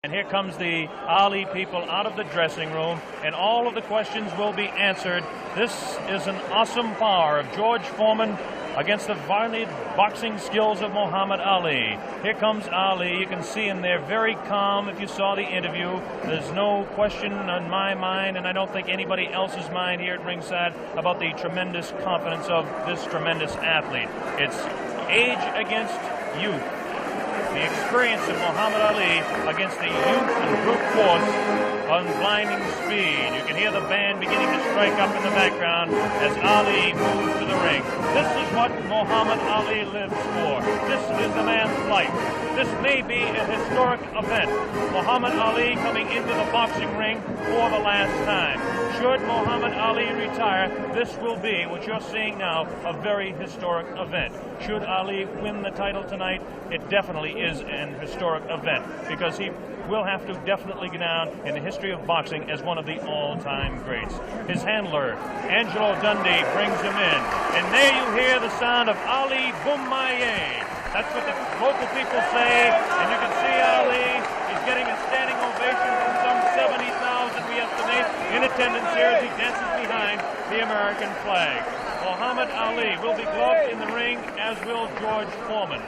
And here comes the Ali people out of the dressing room, and all of the questions will be answered. This is an awesome power of George Foreman against the varied boxing skills of Muhammad Ali. Here comes Ali. You can see him there very calm if you saw the interview. There's no question on my mind, and I don't think anybody else's mind here at ringside, about the tremendous confidence of this tremendous athlete. It's age against youth. The experience of Muhammad Ali against the youth and brute force on blinding speed. You can hear the band beginning to strike up in the background as Ali moves to the ring. This is what Muhammad Ali lives for. This is the man's life. This may be a historic event. Muhammad Ali coming into the boxing ring for the last time. Should Muhammad Ali retire, this will be, what you're seeing now, a very historic event. Should Ali win the title tonight, it definitely is an historic event, because he will have to definitely go down in the history of boxing as one of the all-time greats. His handler, Angelo Dundee, brings him in. And there you hear the sound of Ali Boumaier. That's what the local people say, and you can see Ali is getting a standing ovation from some 70,000, we estimate, in attendance here as he dances behind the American flag. Muhammad Ali will be gloved in the ring, as will George Foreman.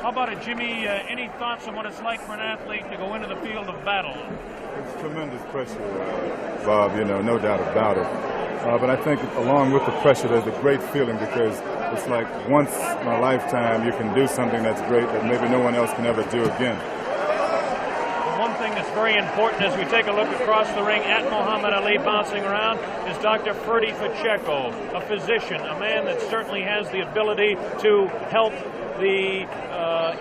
How about it, Jimmy? Any thoughts on what it's like for an athlete to go into the field of battle? It's tremendous pressure, Bob, no doubt about it. But I think along with the pressure, there's a great feeling, because it's like once in a lifetime you can do something that's great that maybe no one else can ever do again. One thing that's very important as we take a look across the ring at Muhammad Ali bouncing around is Dr. Ferdy Pacheco, a physician, a man that certainly has the ability to help the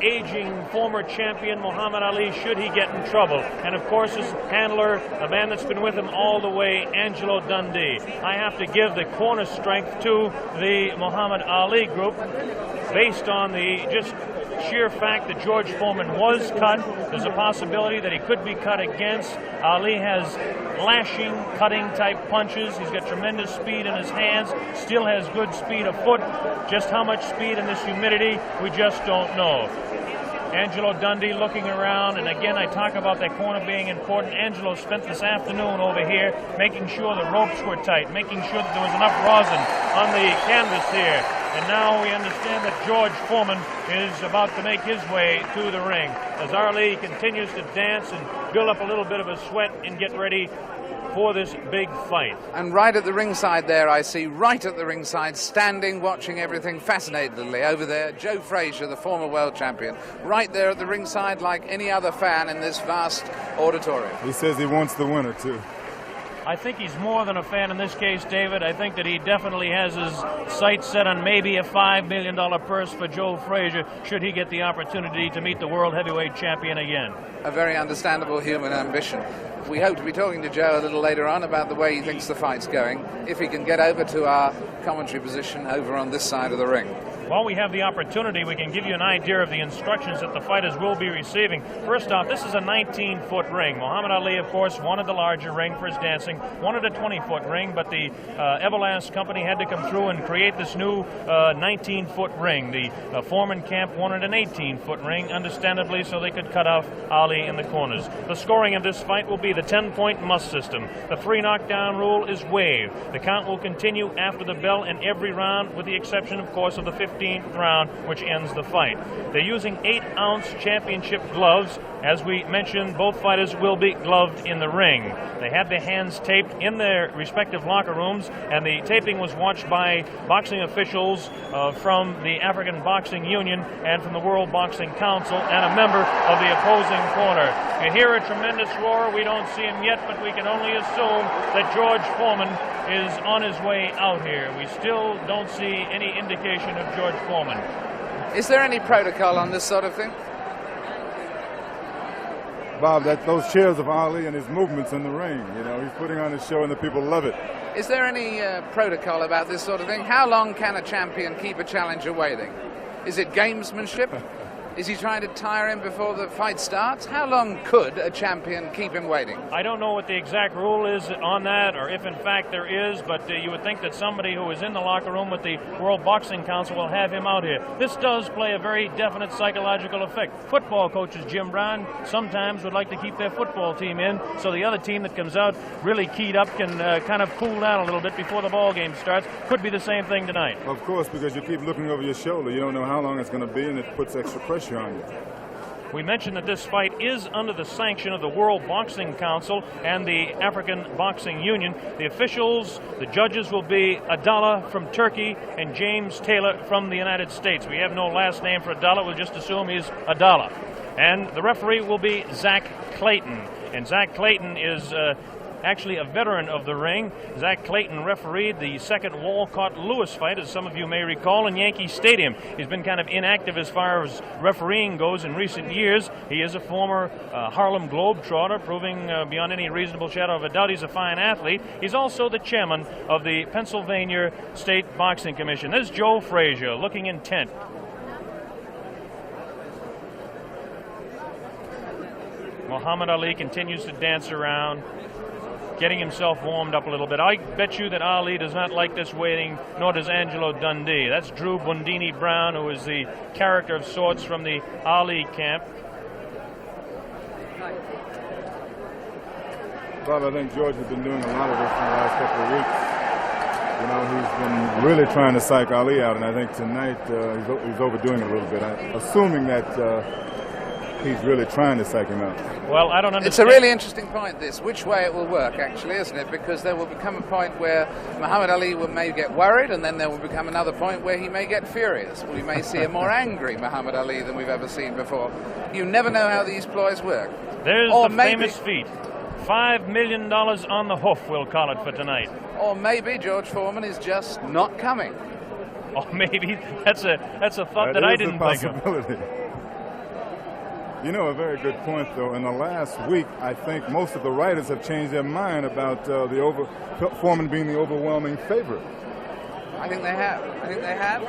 aging former champion Muhammad Ali should he get in trouble. And of course his handler, a man that's been with him all the way, Angelo Dundee. I have to give the corner strength to the Muhammad Ali group based on the just sheer fact that George Foreman was cut. There's a possibility that he could be cut against. Ali has lashing, cutting type punches. He's got tremendous speed in his hands, still has good speed of foot. Just how much speed in this humidity, we just don't know. Angelo Dundee looking around, and again I talk about that corner being important. Angelo spent this afternoon over here making sure the ropes were tight, making sure that there was enough rosin on the canvas here. And now we understand that George Foreman is about to make his way to the ring as Ali continues to dance and build up a little bit of a sweat and get ready for this big fight. And right at the ringside there, I see right at the ringside, standing, watching everything fascinatedly over there, Joe Frazier, the former world champion, right there at the ringside like any other fan in this vast auditorium. He says he wants the winner, too. I think he's more than a fan in this case, David. I think that he definitely has his sights set on maybe a $5 million purse for Joe Frazier should he get the opportunity to meet the world heavyweight champion again. A very understandable human ambition. We hope to be talking to Joe a little later on about the way he thinks the fight's going, if he can get over to our commentary position over on this side of the ring. While we have the opportunity, we can give you an idea of the instructions that the fighters will be receiving. First off, this is a 19-foot ring. Muhammad Ali, of course, wanted the larger ring for his dancing, wanted a 20-foot ring, but the Everlast company had to come through and create this new 19-foot ring. The Foreman camp wanted an 18-foot ring, understandably, so they could cut off Ali in the corners. The scoring of this fight will be the 10-point must system. The 3 knockdown rule is waived. The count will continue after the bell in every round, with the exception, of course, of the 15th round, which ends the fight. They're using 8-ounce championship gloves. As we mentioned, both fighters will be gloved in the ring. They had their hands taped in their respective locker rooms, and the taping was watched by boxing officials from the African Boxing Union and from the World Boxing Council, and a member of the opposing corner. You hear a tremendous roar. We don't see him yet, but we can only assume that George Foreman is on his way out here. We still don't see any indication of George Foreman. Is there any protocol on this sort of thing? Bob, those cheers of Ali and his movements in the ring, he's putting on his show and the people love it. Is there any protocol about this sort of thing? How long can a champion keep a challenger waiting? Is it gamesmanship? Is he trying to tire him before the fight starts? How long could a champion keep him waiting? I don't know what the exact rule is on that, or if in fact there is, but you would think that somebody who is in the locker room with the World Boxing Council will have him out here. This does play a very definite psychological effect. Football coaches, Jim Brown, sometimes would like to keep their football team in, so the other team that comes out really keyed up can kind of cool down a little bit before the ball game starts. Could be the same thing tonight. Of course, because you keep looking over your shoulder. You don't know how long it's going to be, and it puts extra pressure on you. We mentioned that this fight is under the sanction of the World Boxing Council and the African Boxing Union. The officials, the judges will be Adala from Turkey and James Taylor from the United States. We have no last name for Adala. We'll just assume he's Adala. And the referee will be Zach Clayton. And Zach Clayton is actually a veteran of the ring. Zach Clayton refereed the second Walcott-Lewis fight, as some of you may recall, in Yankee Stadium. He's been kind of inactive as far as refereeing goes in recent years. He is a former Harlem Globetrotter, proving beyond any reasonable shadow of a doubt he's a fine athlete. He's also the chairman of the Pennsylvania State Boxing Commission. There's Joe Frazier, looking intent. Muhammad Ali continues to dance around, getting himself warmed up a little bit. I bet you that Ali does not like this waiting, nor does Angelo Dundee. That's Drew Bundini Brown, who is the character of sorts from the Ali camp. Bob, I think George has been doing a lot of this in the last couple of weeks. You know, he's been really trying to psych Ali out, and I think tonight he's overdoing it a little bit. Assuming that he's really trying to psych him out. Well, I don't understand. It's a really interesting point, this, which way it will work, actually, isn't it? Because there will become a point where Muhammad Ali may get worried, and then there will become another point where he may get furious. We may see a more angry Muhammad Ali than we've ever seen before. You never know how these ploys work. There's the famous feat. $5 million on the hoof, we'll call it, for tonight. Or maybe George Foreman is just not coming. Or maybe that's a thought that I didn't think of. You know, a very good point, though. In the last week, I think most of the writers have changed their mind about Foreman being the overwhelming favorite. I think they have.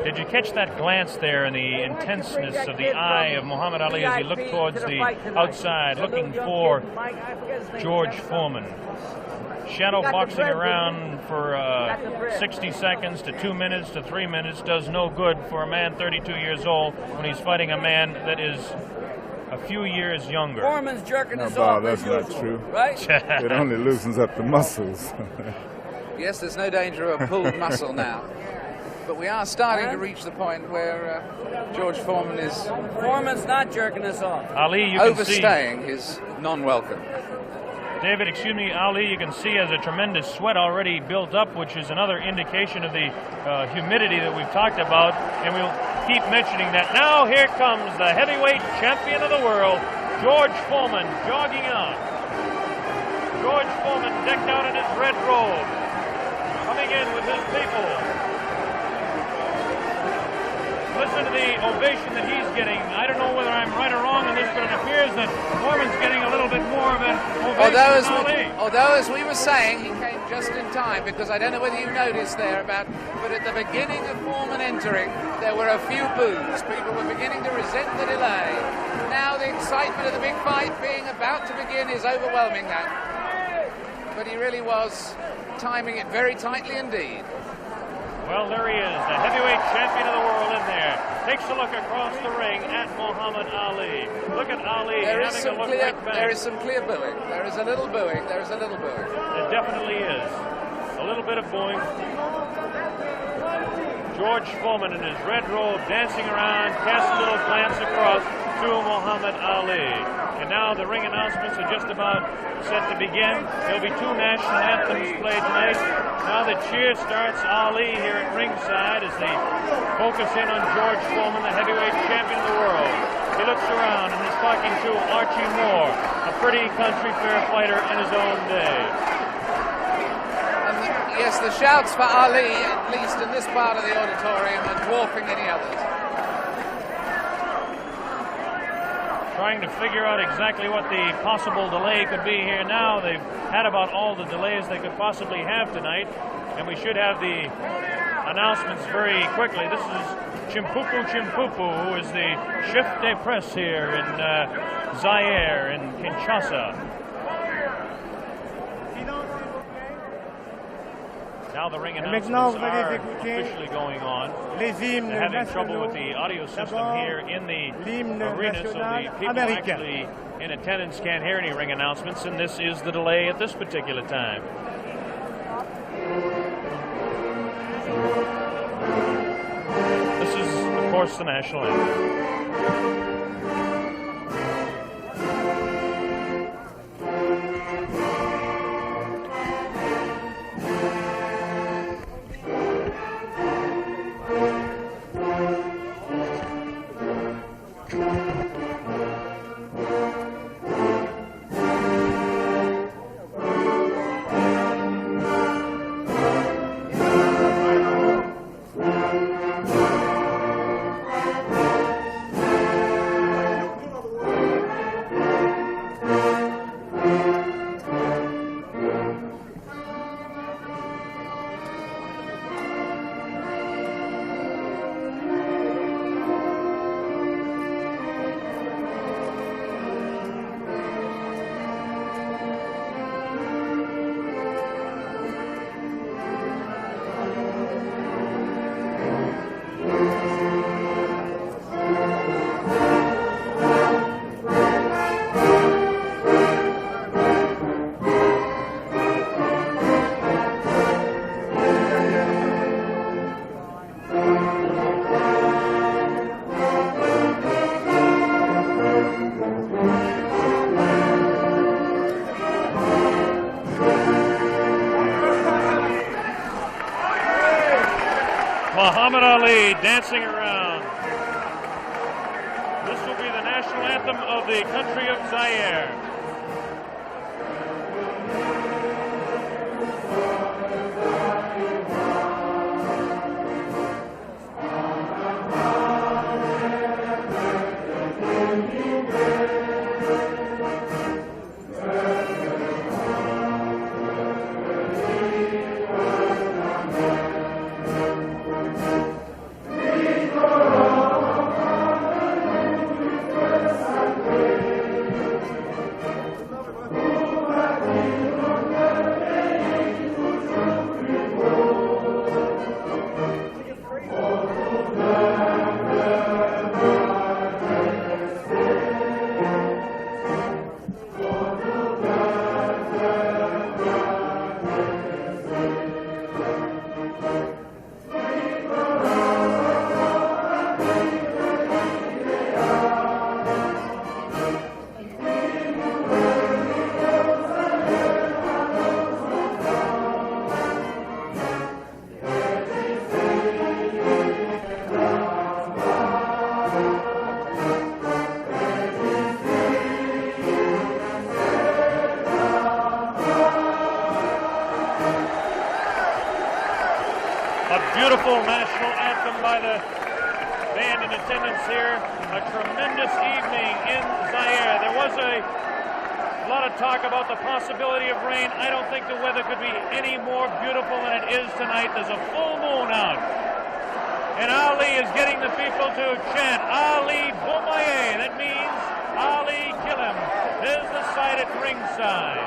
Did you catch that glance there and the intenseness of the eye of Muhammad Ali as he looked towards the outside, looking for George Foreman? Shadow boxing around for 60 seconds to 2 minutes to 3 minutes does no good for a man 32 years old when he's fighting a man that is a few years younger. Foreman's jerking us Bob, off. that's not true. Right? It only loosens up the muscles. Yes, there's no danger of a pulled muscle now. But we are starting to reach the point where George Foreman is... Foreman's not jerking us off. Ali, you can overstaying his non-welcome. David, excuse me, Ali, you can see has a tremendous sweat already built up, which is another indication of the humidity that we've talked about, and we'll keep mentioning that. Now here comes the heavyweight champion of the world, George Foreman, jogging out. George Foreman decked out in his red robe, coming in with his people. Listen to the ovation that he's getting. I don't know whether I'm right or wrong on this, but it appears that Foreman's getting a little bit more of an ovation. Although, as we were saying, he came just in time, because I don't know whether you noticed there, but at the beginning of Foreman entering, there were a few boos. People were beginning to resent the delay. Now the excitement of the big fight being about to begin is overwhelming that. But he really was timing it very tightly indeed. Well, there he is, the heavyweight champion of the world in there. Takes a look across the ring at Muhammad Ali. Look at Ali having a look right back. There is some clear booing. There is a little booing. There is a little booing. It definitely is. A little bit of booing. George Foreman in his red robe dancing around, casts a little glance across to Muhammad Ali. And now the ring announcements are just about set to begin. There'll be two national anthems played tonight. Now the cheer starts. Ali here at ringside as they focus in on George Foreman, the heavyweight champion of the world. He looks around and is talking to Archie Moore, a pretty country fair fighter in his own day. Yes, the shouts for Ali, at least in this part of the auditorium, are dwarfing any others. Trying to figure out exactly what the possible delay could be here now. They've had about all the delays they could possibly have tonight, and we should have the announcements very quickly. This is Chimpupu Chimpupu, who is the chef de presse here in Zaire, in Kinshasa. Now the ring announcements are officially going on. They're having trouble with the audio system here in the arena, so the people actually in attendance can't hear any ring announcements, and this is the delay at this particular time. This is, of course, the national anthem. Muhammad Ali dancing around. This will be the national anthem of the country of Zaire. Beautiful national anthem by the band in attendance here. A tremendous evening in Zaire. There was a lot of talk about the possibility of rain. I don't think the weather could be any more beautiful than it is tonight. There's a full moon out. And Ali is getting the people to chant, Ali Bomaye. That means Ali kill him. There's the sight at ringside.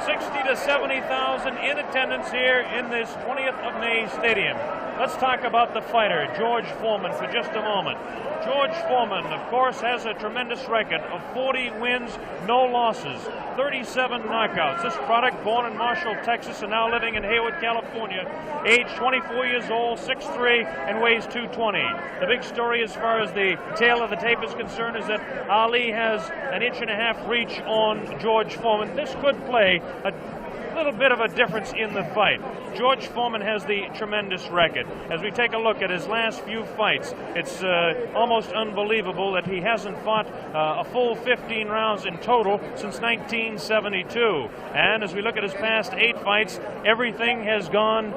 60 to 70,000 in attendance here in this 20th of May stadium. Let's talk about the fighter, George Foreman, for just a moment. George Foreman, of course, has a tremendous record of 40 wins, no losses, 37 knockouts. This product, born in Marshall, Texas, and now living in Hayward, California, age 24 years old, 6'3", and weighs 220. The big story as far as the tail of the tape is concerned is that Ali has an 1.5 inch reach on George Foreman. This could play a little bit of a difference in the fight. George Foreman has the tremendous record. As we take a look at his last few fights, it's almost unbelievable that he hasn't fought a full 15 rounds in total since 1972. And as we look at his past 8 fights, everything has gone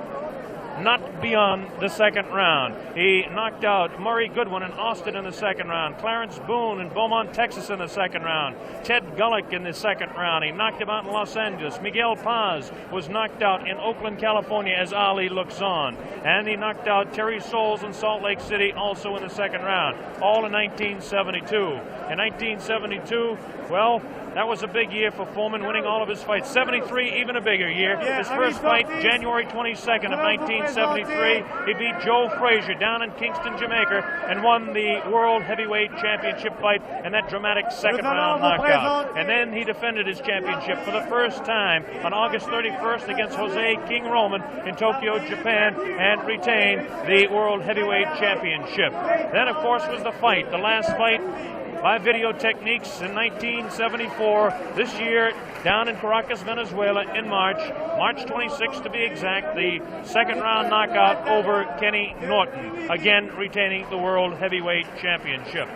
not beyond the second round. He knocked out Murray Goodwin in Austin in the second round, Clarence Boone in Beaumont, Texas in the second round, Ted Gullick in the second round. He knocked him out in Los Angeles. Miguel Paz was knocked out in Oakland, California as Ali looks on. And he knocked out Terry Souls in Salt Lake City also in the second round, all in 1972. In 1972, well, that was a big year for Foreman, winning all of his fights. 73, even a bigger year. His first fight, January 22nd of 1973, he beat Joe Frazier down in Kingston, Jamaica, and won the World Heavyweight Championship fight and that dramatic second round knockout. And then he defended his championship for the first time on August 31st against Jose King Roman in Tokyo, Japan, and retained the World Heavyweight Championship. Then, of course, was the fight, the last fight by video techniques in 1974. This year, down in Caracas, Venezuela, in March 26th to be exact, the second round knockout over Kenny Norton, again retaining the World Heavyweight Championship.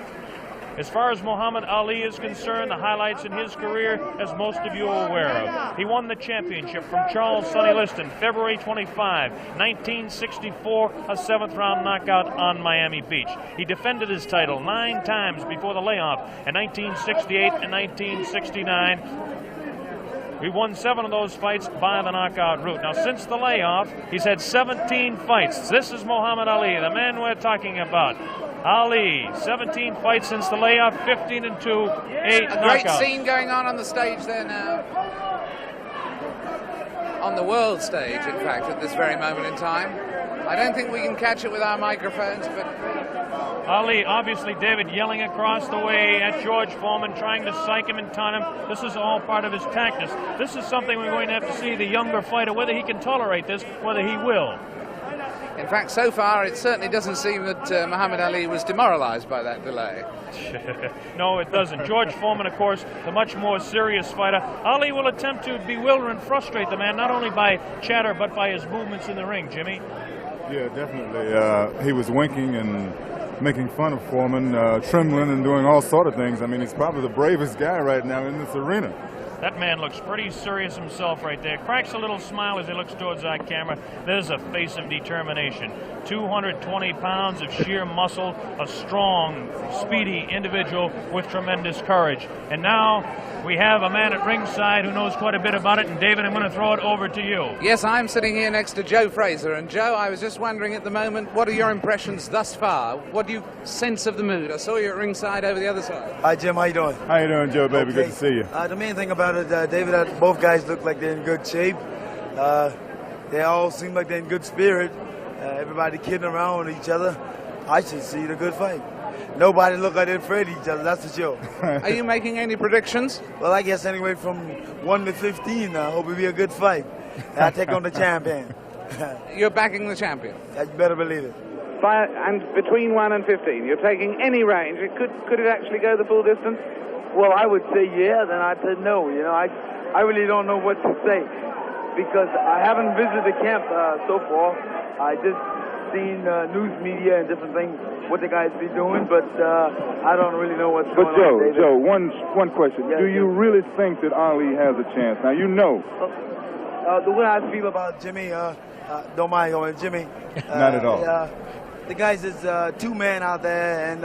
As far as Muhammad Ali is concerned, the highlights in his career, as most of you are aware of. He won the championship from Charles Sonny Liston, February 25, 1964, a seventh-round knockout on Miami Beach. He defended his title 9 times before the layoff in 1968 and 1969. We won 7 of those fights by the knockout route. Now, since the layoff, he's had 17 fights. This is Muhammad Ali, the man we're talking about. Ali, 17 fights since the layoff, 15-2, 8 knockouts. A great scene going on the stage there now. On the world stage, in fact, at this very moment in time. I don't think we can catch it with our microphones, but Ali, obviously, David, yelling across the way at George Foreman, trying to psych him and taunt him. This is all part of his tactics. This is something we're going to have to see the younger fighter, whether he can tolerate this, whether he will. in fact, so far it certainly doesn't seem that Muhammad Ali was demoralized by that delay. No, it doesn't. George Foreman, of course, the much more serious fighter. Ali will attempt to bewilder and frustrate the man, not only by chatter, but by his movements in the ring, Jimmy. Yeah, definitely. He was winking and making fun of Foreman, trembling and doing all sort of things. I mean, he's probably the bravest guy right now in this arena. That man looks pretty serious himself right there. Cracks a little smile as he looks towards that camera. There's a face of determination. 220 pounds of sheer muscle, a strong, speedy individual with tremendous courage. And now we have a man at ringside who knows quite a bit about it. And David, I'm going to throw it over to you. Yes, I'm sitting here next to Joe Fraser. And Joe, I was just wondering at the moment, what are your impressions thus far? What do you sense of the mood? I saw you at ringside over the other side. Hi, Jim. How you doing? How you doing, Joe, baby? Okay. Good to see you. The main thing about it, David, both guys look like they're in good shape. They all seem like they're in good spirit. Everybody kidding around with each other. I should see the good fight. Nobody look like they're afraid of each other, that's for sure. Are you making any predictions? Well, I guess anyway from 1 to 15, I hope it'll be a good fight. I take on the champion. You're backing the champion. You better believe it. And between 1 and 15, you're taking any range. Could it actually go the full distance? Well, I would say yeah, then I'd say no. You know, I really don't know what to say because I haven't visited the camp so far. I just seen news media and different things, what the guys be doing, but I don't really know what's going on. But Joe, one question. Yes, Do you really think that Ali has a chance? Now, you know. The way I feel about Jimmy, don't mind going, Jimmy. Not at all. The guys is two-man out there, and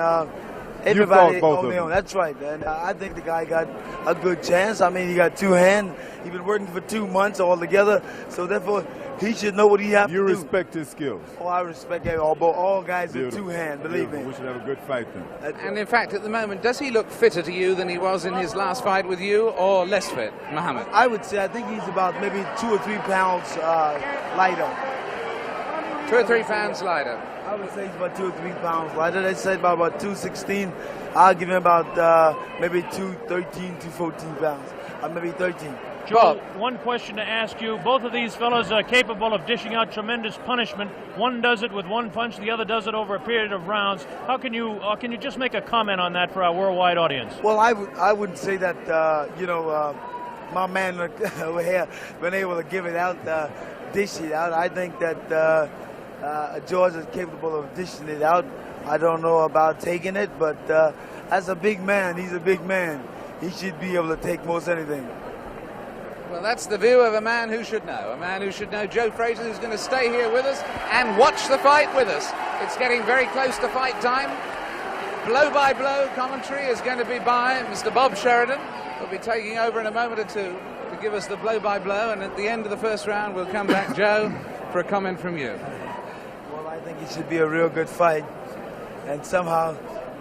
everybody both of on. them. That's right, and I think the guy got a good chance. I mean, he got two hands. He's been working for 2 months all together, so therefore he should know what he has to do. You respect his skills. Oh, I respect all guys with Beautiful. two hands. Believe Beautiful. me. We should have a good fight then. And in fact, at the moment, does he look fitter to you than he was in his last fight with you, or less fit, Muhammad? I would say I think he's about maybe 2 or 3 pounds lighter. 2 or 3 pounds lighter. I would say he's about 2 or 3 pounds lighter. They said about 216. I'll give him about maybe 213, 214 pounds. Maybe 13. Joe, one question to ask you. Both of these fellows are capable of dishing out tremendous punishment. One does it with one punch, the other does it over a period of rounds. How can you just make a comment on that for our worldwide audience? Well, I wouldn't say that, my man over here been able to give it out, dish it out. I think that George is capable of dishing it out. I don't know about taking it, but as a big man, he's a big man. He should be able to take most anything. Well, that's the view of a man who should know. A man who should know. Joe Frazier, who's going to stay here with us and watch the fight with us. It's getting very close to fight time. Blow-by-blow commentary is going to be by Mr. Bob Sheridan. He'll be taking over in a moment or two to give us the blow-by-blow, and at the end of the first round, we'll come back, Joe, for a comment from you. Well, I think it should be a real good fight. And somehow,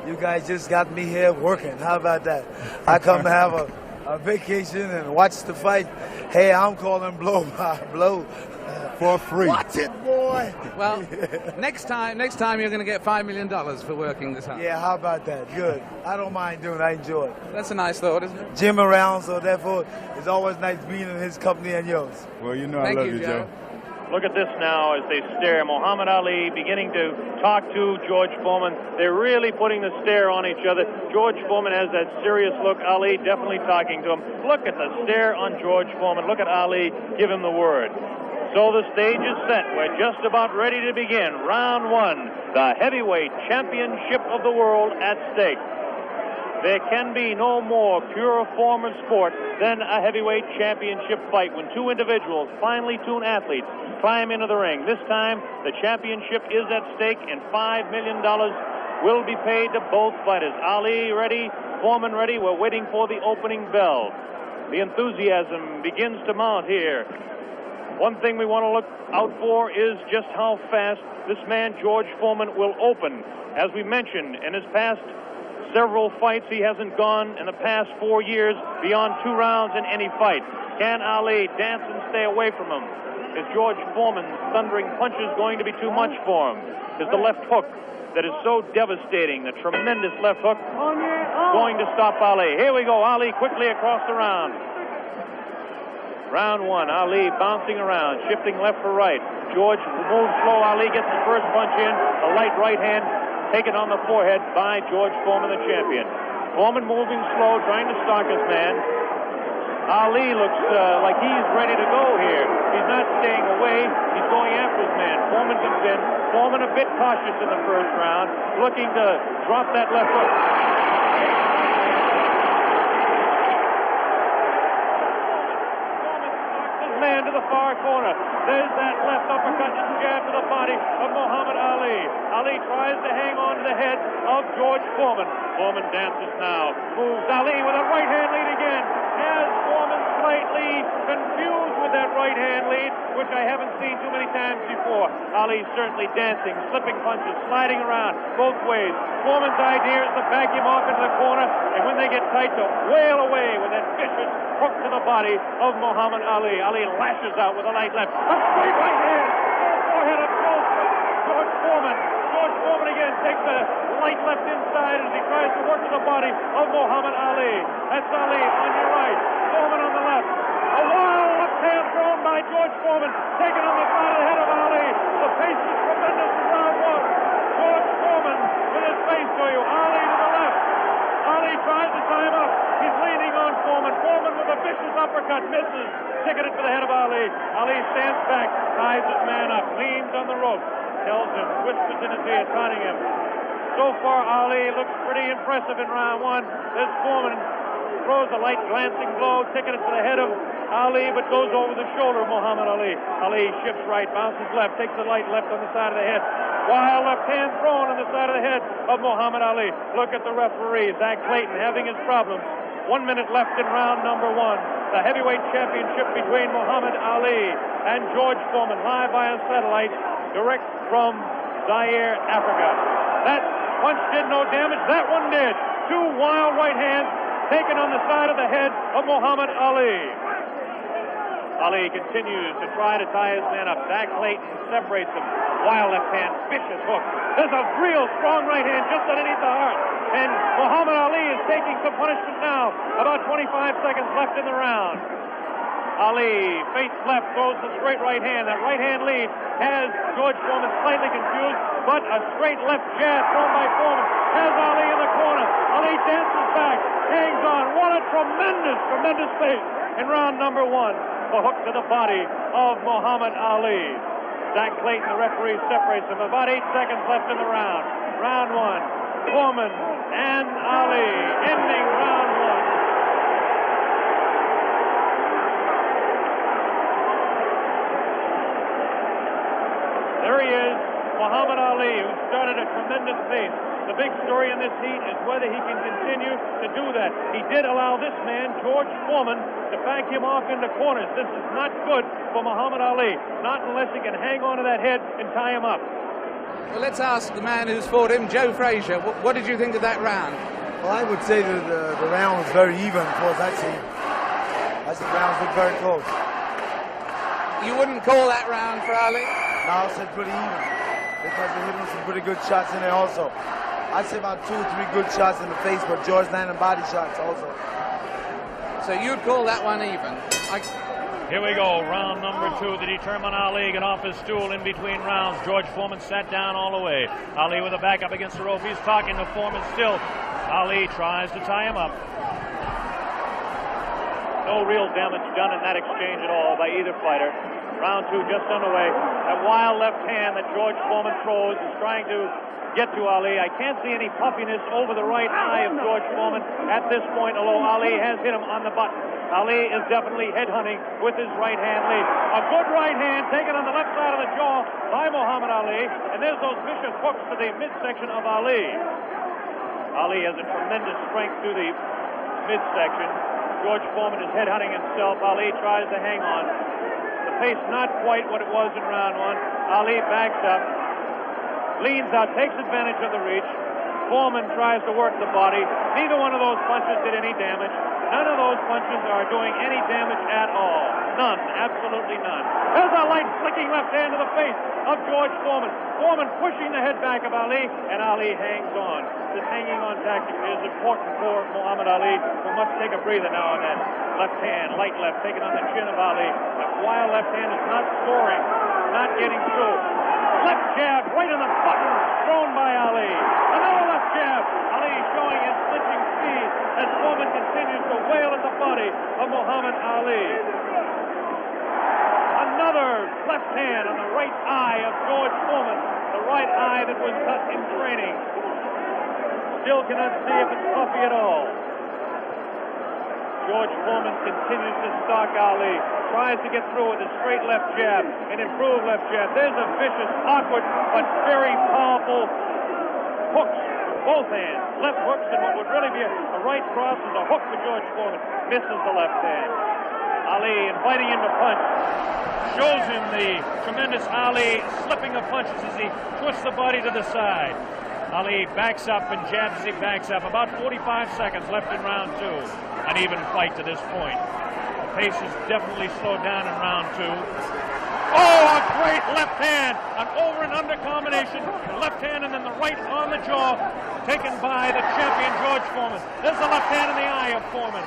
you guys just got me here working. How about that? I come to have a vacation and watch the fight. Hey, I'm calling blow-by-blow. For free. Watch it, boy. Well, next time you're going to get $5 million for working this hard. Yeah, how about that? Good. I don't mind doing it. I enjoy it. That's a nice thought, isn't it? Jim around, so therefore it's always nice being in his company and yours. Well, you know I Thank love you, you, Joe. Look at this now as they stare. Muhammad Ali beginning to talk to George Foreman. They're really putting the stare on each other. George Foreman has that serious look. Ali definitely talking to him. Look at the stare on George Foreman. Look at Ali give him the word. So the stage is set. We're just about ready to begin. Round one, the heavyweight championship of the world at stake. There can be no more pure form of sport than a heavyweight championship fight when two individuals, finely tuned athletes, climb into the ring. This time, the championship is at stake, and $5 million will be paid to both fighters. Ali ready, Foreman ready. We're waiting for the opening bell. The enthusiasm begins to mount here. One thing we want to look out for is just how fast this man, George Foreman, will open. As we mentioned, in his past several fights, he hasn't gone in the past 4 years beyond 2 rounds in any fight. Can Ali dance and stay away from him? Is George Foreman's thundering punches going to be too much for him? Is the left hook that is so devastating, the tremendous left hook, going to stop Ali? Here we go, Ali quickly across the round. Round one, Ali bouncing around, shifting left for right. George moves slow. Ali gets the first punch in. A light right hand taken on the forehead by George Foreman, the champion. Foreman moving slow, trying to stalk his man. Ali looks like he's ready to go here. He's not staying away. He's going after his man. Foreman comes in. Foreman a bit cautious in the first round, looking to drop that left hook. Man to the far corner. There's that left uppercut and jab to the body of Muhammad Ali. Ali tries to hang on to the head of George Foreman. Foreman dances now. Moves Ali with a right hand lead again. Has Foreman slightly confused with that right hand lead, which I haven't seen too many times before. Ali certainly dancing, slipping punches, sliding around both ways. Foreman's idea is to back him off into the corner, and when they get tight, to wail away with that vicious hook to the body of Muhammad Ali. Ali lashes out with a light left. A straight right hand. Forehead of George Foreman. George Foreman again takes a light left inside as he tries to work to the body of Muhammad Ali. That's Ali on your right. Foreman on the left. A wild left hand thrown by George Foreman. Taken on the side of the head of Ali. The pace is tremendous in round one. George Foreman with his face to you. Ali to the left. Ali tries to tie him up. He's leaning on Foreman. Foreman with a vicious uppercut misses. Ticketed for the head of Ali. Ali stands back, ties his man up, leans on the rope, tells him, whispers in his ear, taunting him. So far, Ali looks pretty impressive in round one. This Foreman throws a light glancing blow, ticketed for the head of Ali, but goes over the shoulder of Muhammad Ali. Ali shifts right, bounces left, takes a light left on the side of the head. Wild left hand thrown on the side of the head of Muhammad Ali. Look at the referee, Zach Clayton, having his problems. 1 minute left in round number one. The heavyweight championship between Muhammad Ali and George Foreman, live via satellite, direct from Zaire, Africa. That punch did no damage. That one did. 2 wild right hands taken on the side of the head of Muhammad Ali. Ali continues to try to tie his man up. Zach Clayton separates him. Wild left hand, vicious hook. There's a real strong right hand just underneath the heart. And Muhammad Ali is taking some punishment now. About 25 seconds left in the round. Ali, face left, throws the straight right hand. That right hand lead has George Foreman slightly confused, but a straight left jab thrown by Foreman has Ali in the corner. Ali dances back, hangs on. What a tremendous, tremendous pace in round number one. A hook to the body of Muhammad Ali. Zach Clayton, the referee, separates them. About 8 seconds left in the round. Round one. Foreman and Ali ending round one. Muhammad Ali, who started a tremendous pace. The big story in this heat is whether he can continue to do that. He did allow this man, George Foreman, to back him off into corners. This is not good for Muhammad Ali, not unless he can hang on to that head and tie him up. Well, let's ask the man who's fought him, Joe Frazier. What did you think of that round? Well, I would say that the round was very even, of course. I see the rounds look very close. You wouldn't call that round for Ali? No, I said pretty even, because they hit him some pretty good shots in there also. I'd say about 2 or 3 good shots in the face, but George landed body shots also. So you'd call that one even? Here we go, round number 2 to determine Ali. Get off his stool in between rounds. George Foreman sat down all the way. Ali with a back up against the rope. He's talking to Foreman still. Ali tries to tie him up. No real damage done in that exchange at all by either fighter. Round 2 just underway. That wild left hand that George Foreman throws is trying to get to Ali. I can't see any puffiness over the right eye of George Foreman at this point, although Ali has hit him on the button. Ali is definitely headhunting with his right hand lead. A good right hand taken on the left side of the jaw by Muhammad Ali, and there's those vicious hooks to the midsection of Ali. Ali has a tremendous strength through the midsection. George Foreman is headhunting himself. Ali tries to hang on. The pace not quite what it was in round 1. Ali backs up, leans out, takes advantage of the reach. Foreman tries to work the body. Neither one of those punches did any damage. None of those punches are doing any damage at all. None, absolutely none. There's a light flicking left hand to the face of George Foreman. Foreman pushing the head back of Ali, and Ali hangs on. This hanging on tactic is important for Muhammad Ali, who must take a breather now and then. Left hand, light left, taken on the chin of Ali. That wild left hand is not scoring, not getting through. Left jab right on the button, thrown by Ali. Another left jab. Ali showing his clinching speed as Foreman continues to wail at the body of Muhammad Ali. Another left hand on the right eye of George Foreman, the right eye that was cut in training. Still cannot see if it's puffy at all. George Foreman continues to stalk Ali. Tries to get through with a straight left jab, an improved left jab. There's a vicious, awkward, but very powerful hooks with both hands. Left hooks, and what would really be a right cross is a hook for George Foreman. Misses the left hand. Ali inviting him to punch. Shows him the tremendous Ali slipping of punches as he twists the body to the side. Ali backs up and jabs as he backs up. About 45 seconds left in round 2. An even fight to this point. The pace is definitely slowed down in round 2. Oh, a great left hand. An over and under combination. The left hand and then the right on the jaw. Taken by the champion George Foreman. There's the left hand in the eye of Foreman.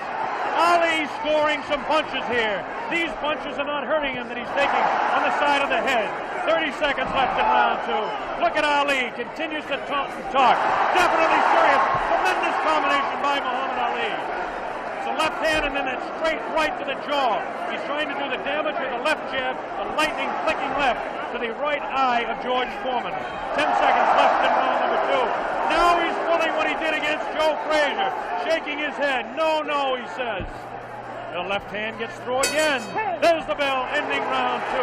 Ali scoring some punches here. These punches are not hurting him that he's taking on the side of the head. 30 seconds left in round 2. Look at Ali. Continues to talk and talk. Definitely serious. Tremendous combination by Muhammad Ali. It's a left hand and then a straight right to the jaw. He's trying to do the damage with the left jab, the lightning flicking left to the right eye of George Foreman. 10 seconds left in round number 2. Now he's pulling what he did against Joe Frazier. Shaking his head. No, no, he says. The left hand gets through again. There's the bell, ending round 2.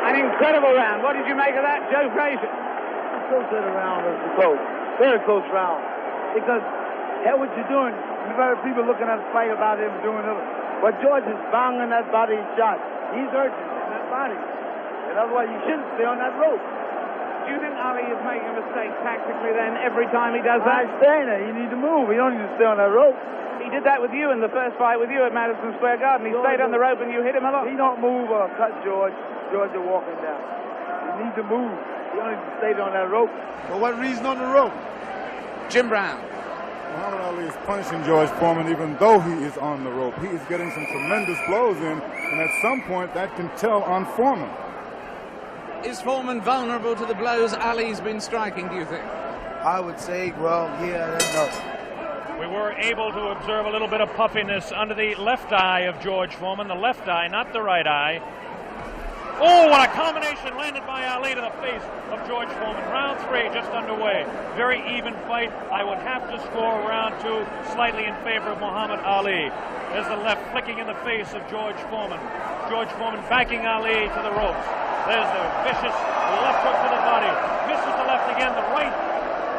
An incredible round. What did you make of that, Joe Frazier? I still say the round was close. Very close round. Because, hell, what you're doing, you've heard people looking at the fight about him doing it. But George is banging that body shot. He's urgent in that body. And otherwise, you shouldn't stay on that rope. Do you think Ali is making a mistake tactically then every time he does that? I'm staying there. You need to move. You don't need to stay on that rope. He did that with you in the first fight with you at Madison Square Garden. He stayed on the rope and you hit him a lot. He don't move or cut George. George is walking down. You need to move. You don't need to stay on that rope. For what reason on the rope? Jim Brown. Muhammad Ali is punishing George Foreman even though he is on the rope. He is getting some tremendous blows in, and at some point that can tell on Foreman. Is Foreman vulnerable to the blows Ali's been striking, do you think? I would say, well, yeah, I don't know. We were able to observe a little bit of puffiness under the left eye of George Foreman. The left eye, not the right eye. Oh, what a combination landed by Ali to the face of George Foreman. Round 3 just underway. Very even fight. I would have to score round 2 slightly in favor of Muhammad Ali. There's the left flicking in the face of George Foreman. George Foreman backing Ali to the ropes. There's the vicious left hook to the body. Misses the left again, the right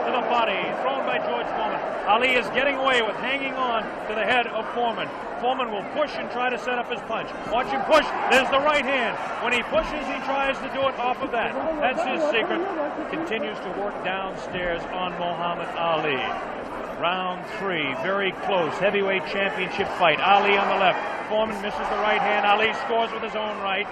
to the body, thrown by George Foreman. Ali is getting away with hanging on to the head of Foreman. Foreman will push and try to set up his punch. Watch him push. There's the right hand. When he pushes, he tries to do it off of that. That's his secret. Continues to work downstairs on Muhammad Ali. Round 3, very close. Heavyweight championship fight. Ali on the left. Foreman misses the right hand. Ali scores with his own right.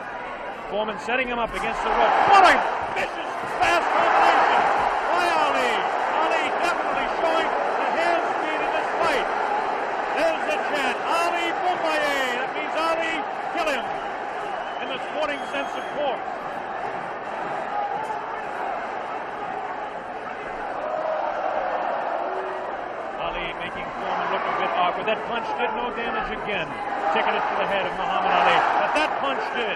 Foreman setting him up against the rope. What a vicious, fast combination by Ali. Ali definitely showing the hand speed in this fight. There's the chant. Ali Boumbaye. That means Ali, kill him. In the sporting sense, of course. Ali making Foreman look a bit awkward. That punch did no damage again. Taking it to the head of Muhammad Ali. But that punch did.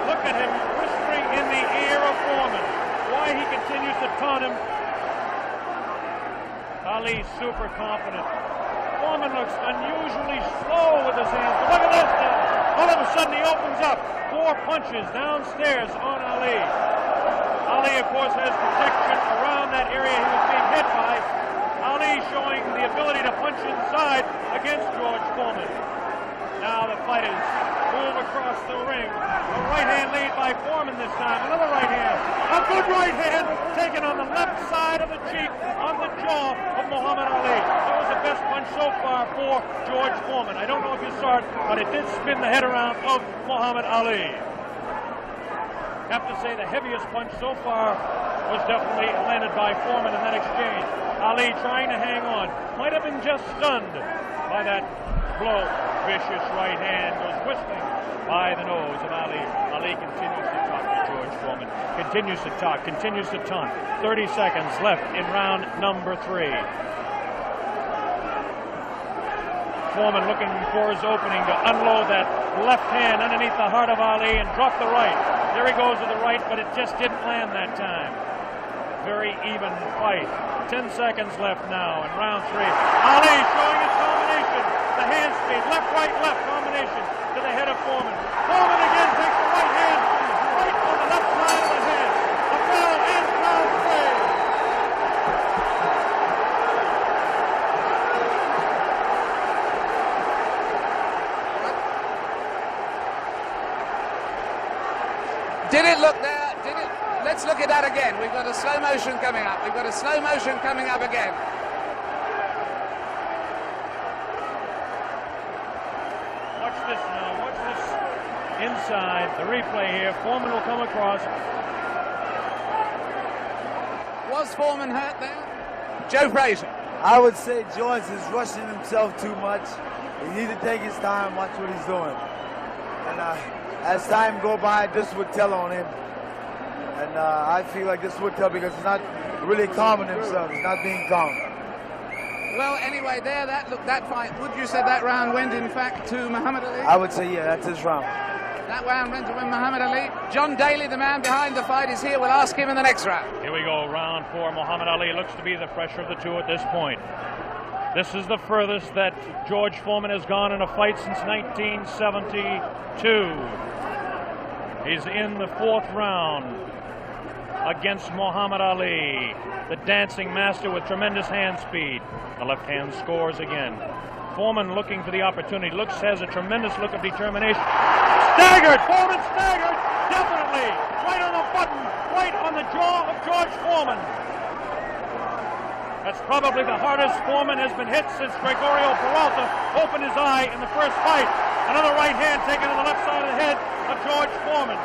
Look at him whispering in the ear of Foreman. Why he continues to taunt him. Ali super confident. Foreman looks unusually slow with his hands. But look at this now. All of a sudden he opens up. 4 punches downstairs on Ali. Ali, of course, has protection around that area he was being hit by. Ali showing the ability to punch inside against George Foreman. Now the fighters move across the ring. A right hand lead by Foreman this time. Another right hand. A good right hand taken on the left side of the cheek, on the jaw of Muhammad Ali. That was the best punch so far for George Foreman. I don't know if you saw it, but it did spin the head around of Muhammad Ali. Have to say the heaviest punch so far was definitely landed by Foreman in that exchange. Ali trying to hang on. Might have been just stunned by that blow. Vicious right hand goes whistling by the nose of Ali. Ali continues to talk to George Foreman. Continues to talk, continues to taunt. 30 seconds left in round number 3. Foreman looking for his opening to unload that left hand underneath the heart of Ali and drop the right. There he goes with the right, but it just didn't land that time. Very even fight. 10 seconds left now in round 3. Ali showing his combination. The hand speed, left, right, combination to the head of Foreman. Foreman again takes the right hand, right on the left side of the head. A bell and round 3. Did it look there? Did it? Let's look at that again. We've got a slow motion coming up. We've got a slow motion coming up again. Watch this now. Watch this inside. The replay here. Foreman will come across. Was Foreman hurt there? Joe Frazier. I would say George is rushing himself too much. He needs to take his time, watch what he's doing. And as time go by, this would tell on him. And I feel like this would tell because he's not really calming himself. He's not being calm. Well, anyway, there, that fight, would you say that round went, in fact, to Muhammad Ali? I would say, yeah, that's his round. That round went to Muhammad Ali. John Daly, the man behind the fight, is here. We'll ask him in the next round. Here we go, round 4. Muhammad Ali looks to be the fresher of the two at this point. This is the furthest that George Foreman has gone in a fight since 1972. He's in the 4th round against Muhammad Ali, the dancing master with tremendous hand speed. The left hand scores again. Foreman looking for the opportunity. Has a tremendous look of determination. Staggered! Foreman staggered! Definitely! Right on the button! Right on the jaw of George Foreman. That's probably the hardest Foreman has been hit since Gregorio Peralta opened his eye in the first fight. Another right hand taken on the left side of the head of George Foreman.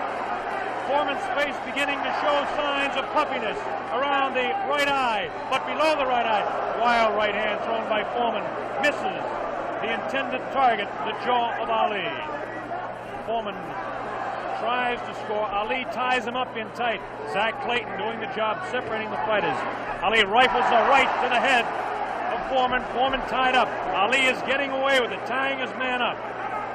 Foreman's face beginning to show signs of puffiness around the right eye, but below the right eye. Wild right hand thrown by Foreman. Misses the intended target, the jaw of Ali. Foreman tries to score. Ali ties him up in tight. Zach Clayton doing the job separating the fighters. Ali rifles a right to the head of Foreman. Foreman tied up. Ali is getting away with it, tying his man up.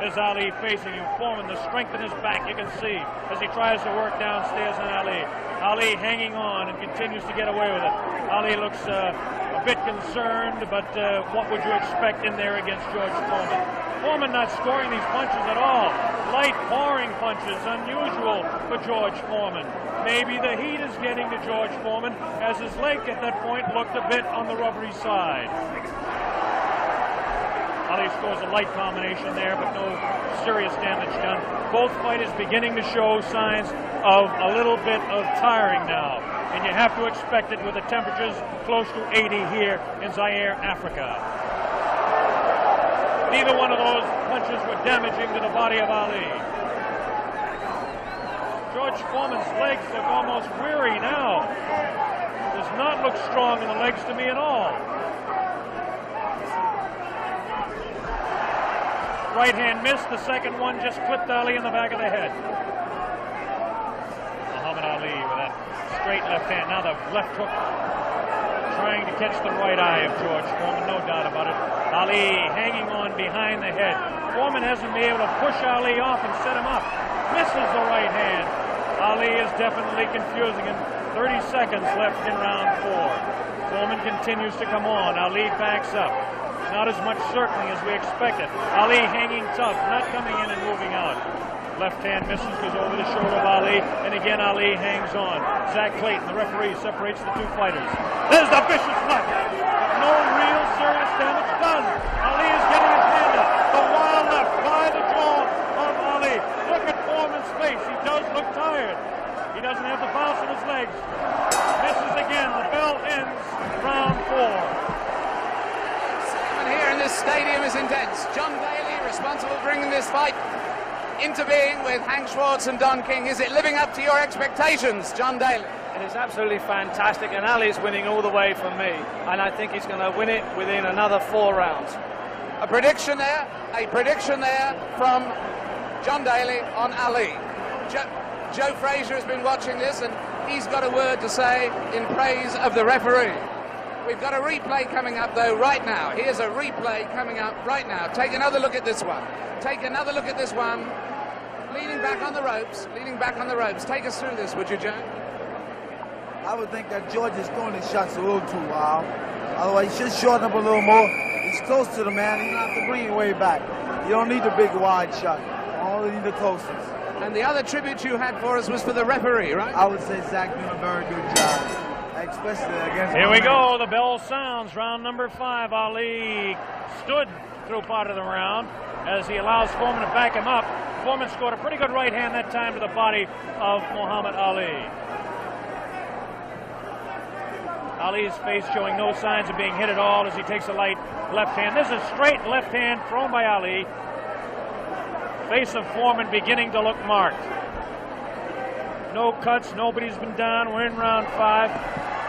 There's Ali facing him. Foreman, the strength in his back, you can see, as he tries to work downstairs on Ali. Ali hanging on and continues to get away with it. Ali looks a bit concerned, but what would you expect in there against George Foreman? Foreman not scoring these punches at all. Light, pouring punches, unusual for George Foreman. Maybe the heat is getting to George Foreman, as his leg at that point looked a bit on the rubbery side. Ali scores a light combination there, but no serious damage done. Both fighters beginning to show signs of a little bit of tiring now, and you have to expect it with the temperatures close to 80 here in Zaire, Africa. Neither one of those punches were damaging to the body of Ali. George Foreman's legs look almost weary now. Does not look strong in the legs to me at all. Right hand missed. The second one just clipped Ali in the back of the head. Muhammad Ali with that straight left hand. Now the left hook trying to catch the right eye of George Foreman, no doubt about it. Ali hanging on behind the head. Foreman hasn't been able to push Ali off and set him up. Misses the right hand. Ali is definitely confusing him. 30 seconds left in round 4. Foreman continues to come on. Ali backs up. Not as much certainly as we expected. Ali hanging tough, not coming in and moving out. Left hand misses, goes over the shoulder of Ali, and again Ali hangs on. Zach Clayton, the referee, separates the two fighters. There's the vicious left. No real serious damage done. Ali is getting his hand up. The wild left by the jaw of Ali. Look at Foreman's face. He does look tired. He doesn't have the bounce in his legs. Misses again. The bell ends round 4. Here in this stadium is intense. John Daly, responsible for bringing this fight into being with Hank Schwartz and Don King. Is it living up to your expectations, John Daly? It is absolutely fantastic, and Ali's winning all the way from me, and I think he's going to win it within another 4 rounds. A prediction there from John Daly on Ali. Joe Frazier has been watching this, and he's got a word to say in praise of the referee. We've got a replay coming up, though, right now. Here's a replay coming up right now. Take another look at this one. Take another look at this one. Leaning back on the ropes. Leaning back on the ropes. Take us through this, would you, Joe? I would think that George is throwing his shots a little too wild. Otherwise, he should shorten up a little more. He's close to the man. He doesn't have to bring it way back. You don't need the big wide shot. You only need the closest. And the other tribute you had for us was for the referee, right? I would say Zach doing a very good job. Especially against Here we go. The bell sounds. Round number 5. Ali stood through part of the round as he allows Foreman to back him up. Foreman scored a pretty good right hand that time to the body of Muhammad Ali. Ali's face showing no signs of being hit at all as he takes a light left hand. This is a straight left hand thrown by Ali. Face of Foreman beginning to look marked. No cuts, nobody's been down. We're in round 5.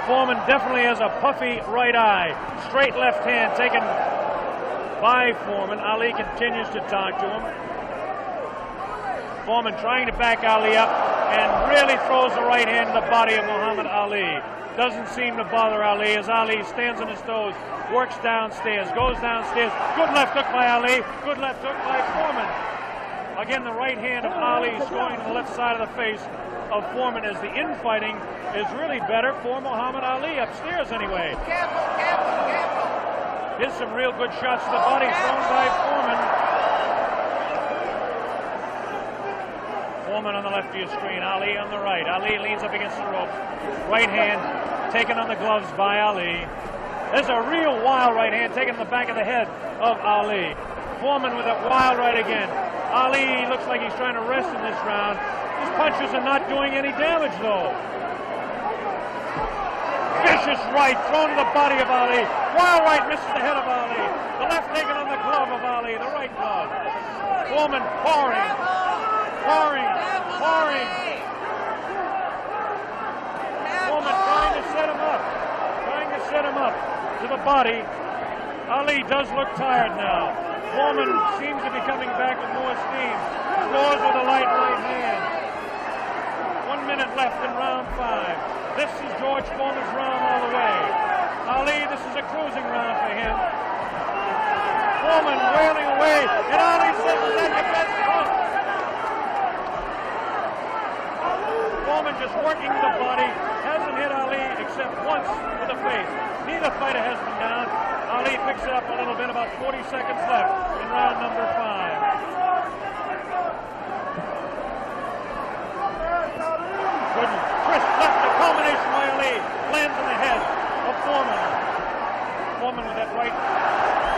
Foreman definitely has a puffy right eye. Straight left hand taken by Foreman. Ali continues to talk to him. Foreman trying to back Ali up and really throws the right hand to the body of Muhammad Ali. Doesn't seem to bother Ali as Ali stands on his toes, works downstairs, goes downstairs. Good left hook by Ali. Good left hook by Foreman. Again, the right hand of Ali scoring to the left side of the face of Foreman as the infighting is really better for Muhammad Ali, upstairs anyway. Careful, careful, careful. Here's some real good shots to the body thrown by Foreman. Foreman on the left of your screen, Ali on the right. Ali leans up against the rope. Right hand taken on the gloves by Ali. There's a real wild right hand taken in the back of the head of Ali. Foreman with that wild right again. Ali looks like he's trying to rest in this round. His punches are not doing any damage, though. Vicious right thrown to the body of Ali. Wild right misses the head of Ali. The left taken on the glove of Ali, the right glove. Foreman pouring. Foreman trying to set him up. Trying to set him up to the body. Ali does look tired now. Foreman seems to be coming back with more steam. Scores with a light right hand. 1 minute left in round 5. This is George Foreman's round all the way. Ali, this is a cruising round for him. Foreman wailing away, and Ali says, "Is that your best hook?" Foreman just working the body, hasn't hit Ali except once with the face. Neither fighter has been down. Ali picks it up a little bit, about 40 seconds left in round number 5. Good crisp left, the combination by Ali lands in the head of Foreman. Foreman with that right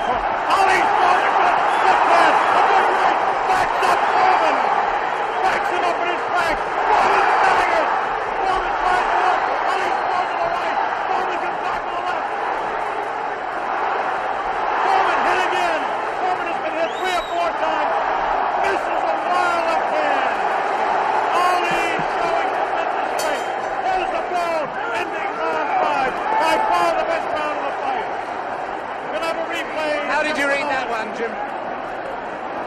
hook. Ali throws a good pass, a good right, backs up Foreman. Backs him up in his tracks. Foreman staggers. Foreman tries to look. Ali throws to the right. Foreman can block to the left. Foreman hit again. Foreman has been hit 3 or 4 times. Misses a wild left hand. Ali showing tremendous strength. There's the blow, ending round 5. By far the best round of the fight. We'll have a replay. How did you read that one, Jim?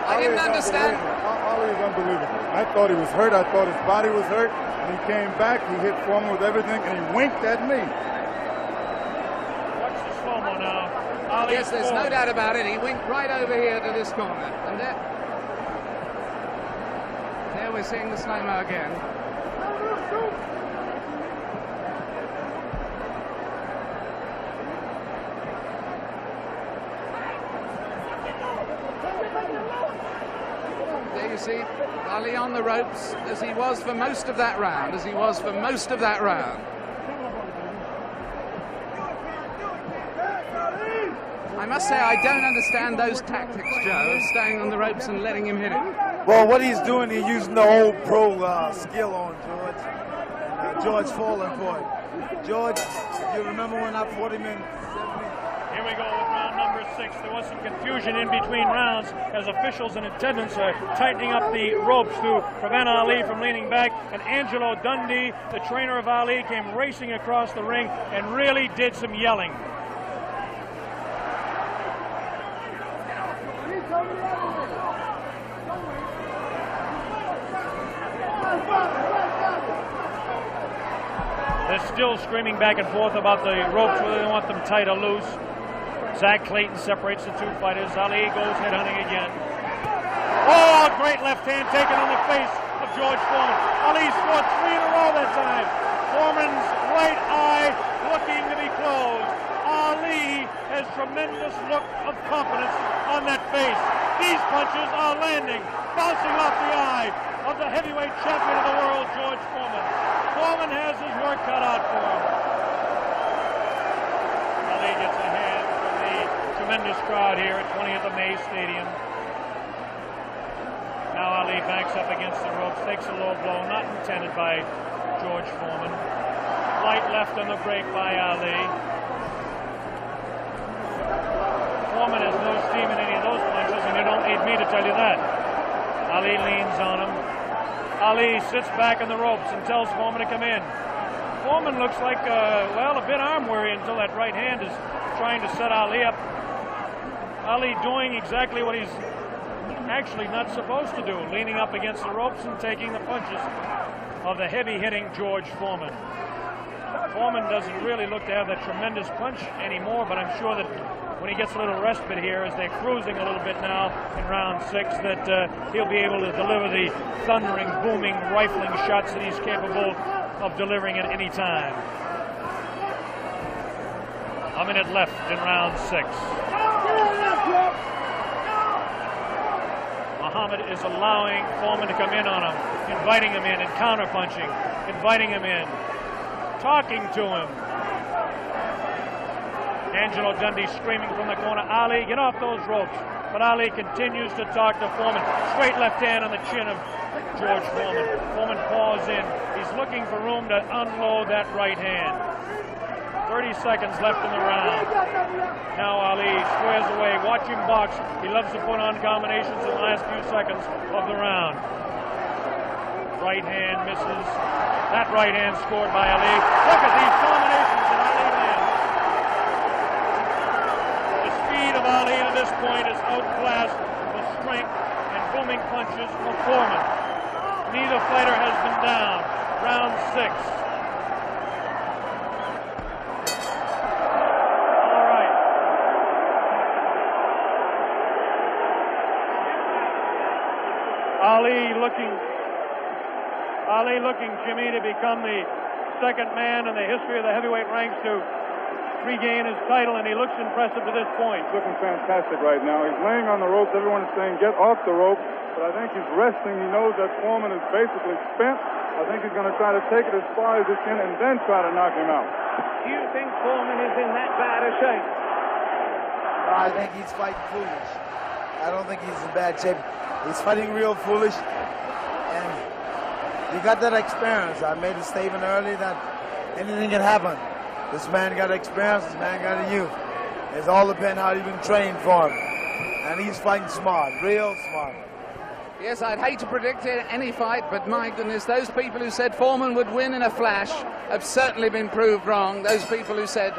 I didn't understand. Ali is unbelievable. I thought he was hurt. I thought his body was hurt. And he came back. He hit Foreman with everything, and he winked at me. Watch the slow-mo now. Ali Yes, there's no doubt about it. He winked right over here to this corner. And there we're seeing the slow-mo again. There you see Ali on the ropes as he was for most of that round, I must say I don't understand those tactics, Joe, of staying on the ropes and letting him hit it. Well, what he's doing, he's using the old pro skill on George. George falling for it. George, if you remember when I fought him in 70? Here we go with round number 6. There was some confusion in between rounds as officials and attendants are tightening up the ropes to prevent Ali from leaning back. And Angelo Dundee, the trainer of Ali, came racing across the ring and really did some yelling. They're still screaming back and forth about the ropes, whether they want them tight or loose. Zach Clayton separates the 2 fighters. Ali goes headhunting again. Oh, a great left hand taken on the face of George Foreman. Ali scored 3 in a row that time. Foreman's right eye looking to be closed. Ali has tremendous look of confidence on that face. These punches are landing, bouncing off the eye of the heavyweight champion of the world, George Foreman. Foreman has his work cut out for him. Ali gets a hand from the tremendous crowd here at 20th of May Stadium. Now Ali backs up against the ropes, takes a low blow, not intended by George Foreman. Light left on the break by Ali. Foreman has no steam in any of those punches, and you don't need me to tell you that. Ali leans on him. Ali sits back on the ropes and tells Foreman to come in. Foreman looks like, a bit arm weary until that right hand is trying to set Ali up. Ali doing exactly what he's actually not supposed to do, leaning up against the ropes and taking the punches of the heavy-hitting George Foreman. Foreman doesn't really look to have that tremendous punch anymore, but I'm sure that when he gets a little respite here, as they're cruising a little bit now in round 6, that he'll be able to deliver the thundering, booming, rifling shots that he's capable of delivering at any time. A minute left in round 6. Muhammad is allowing Foreman to come in on him, inviting him in and counter-punching, inviting him in, talking to him. Angelo Dundee screaming from the corner, Ali, get off those ropes. But Ali continues to talk to Foreman. Straight left hand on the chin of George Foreman. Foreman paws in. He's looking for room to unload that right hand. 30 seconds left in the round. Now Ali squares away. Watch him box. He loves to put on combinations in the last few seconds of the round. Right hand misses. That right hand scored by Ali. Look at these combinations that Ali lands. The speed of Ali to this point has outclassed the strength and booming punches of Foreman. Neither fighter has been down. Round 6. Ali looking, Jimmy, to become the second man in the history of the heavyweight ranks to regain his title, and he looks impressive to this point. Looking fantastic right now. He's laying on the ropes. Everyone is saying, get off the rope. But I think he's resting. He knows that Foreman is basically spent. I think he's going to try to take it as far as he can and then try to knock him out. Do you think Foreman is in that bad a shape? I think he's fighting foolish. I don't think he's in bad shape. He's fighting real foolish. And you got that experience. I made a statement earlier that anything can happen. This man got experience, this man got a youth. It's all depends how you've been trained for him. And he's fighting smart, real smart. Yes, I'd hate to predict any fight, but my goodness, those people who said Foreman would win in a flash have certainly been proved wrong. Those people who said...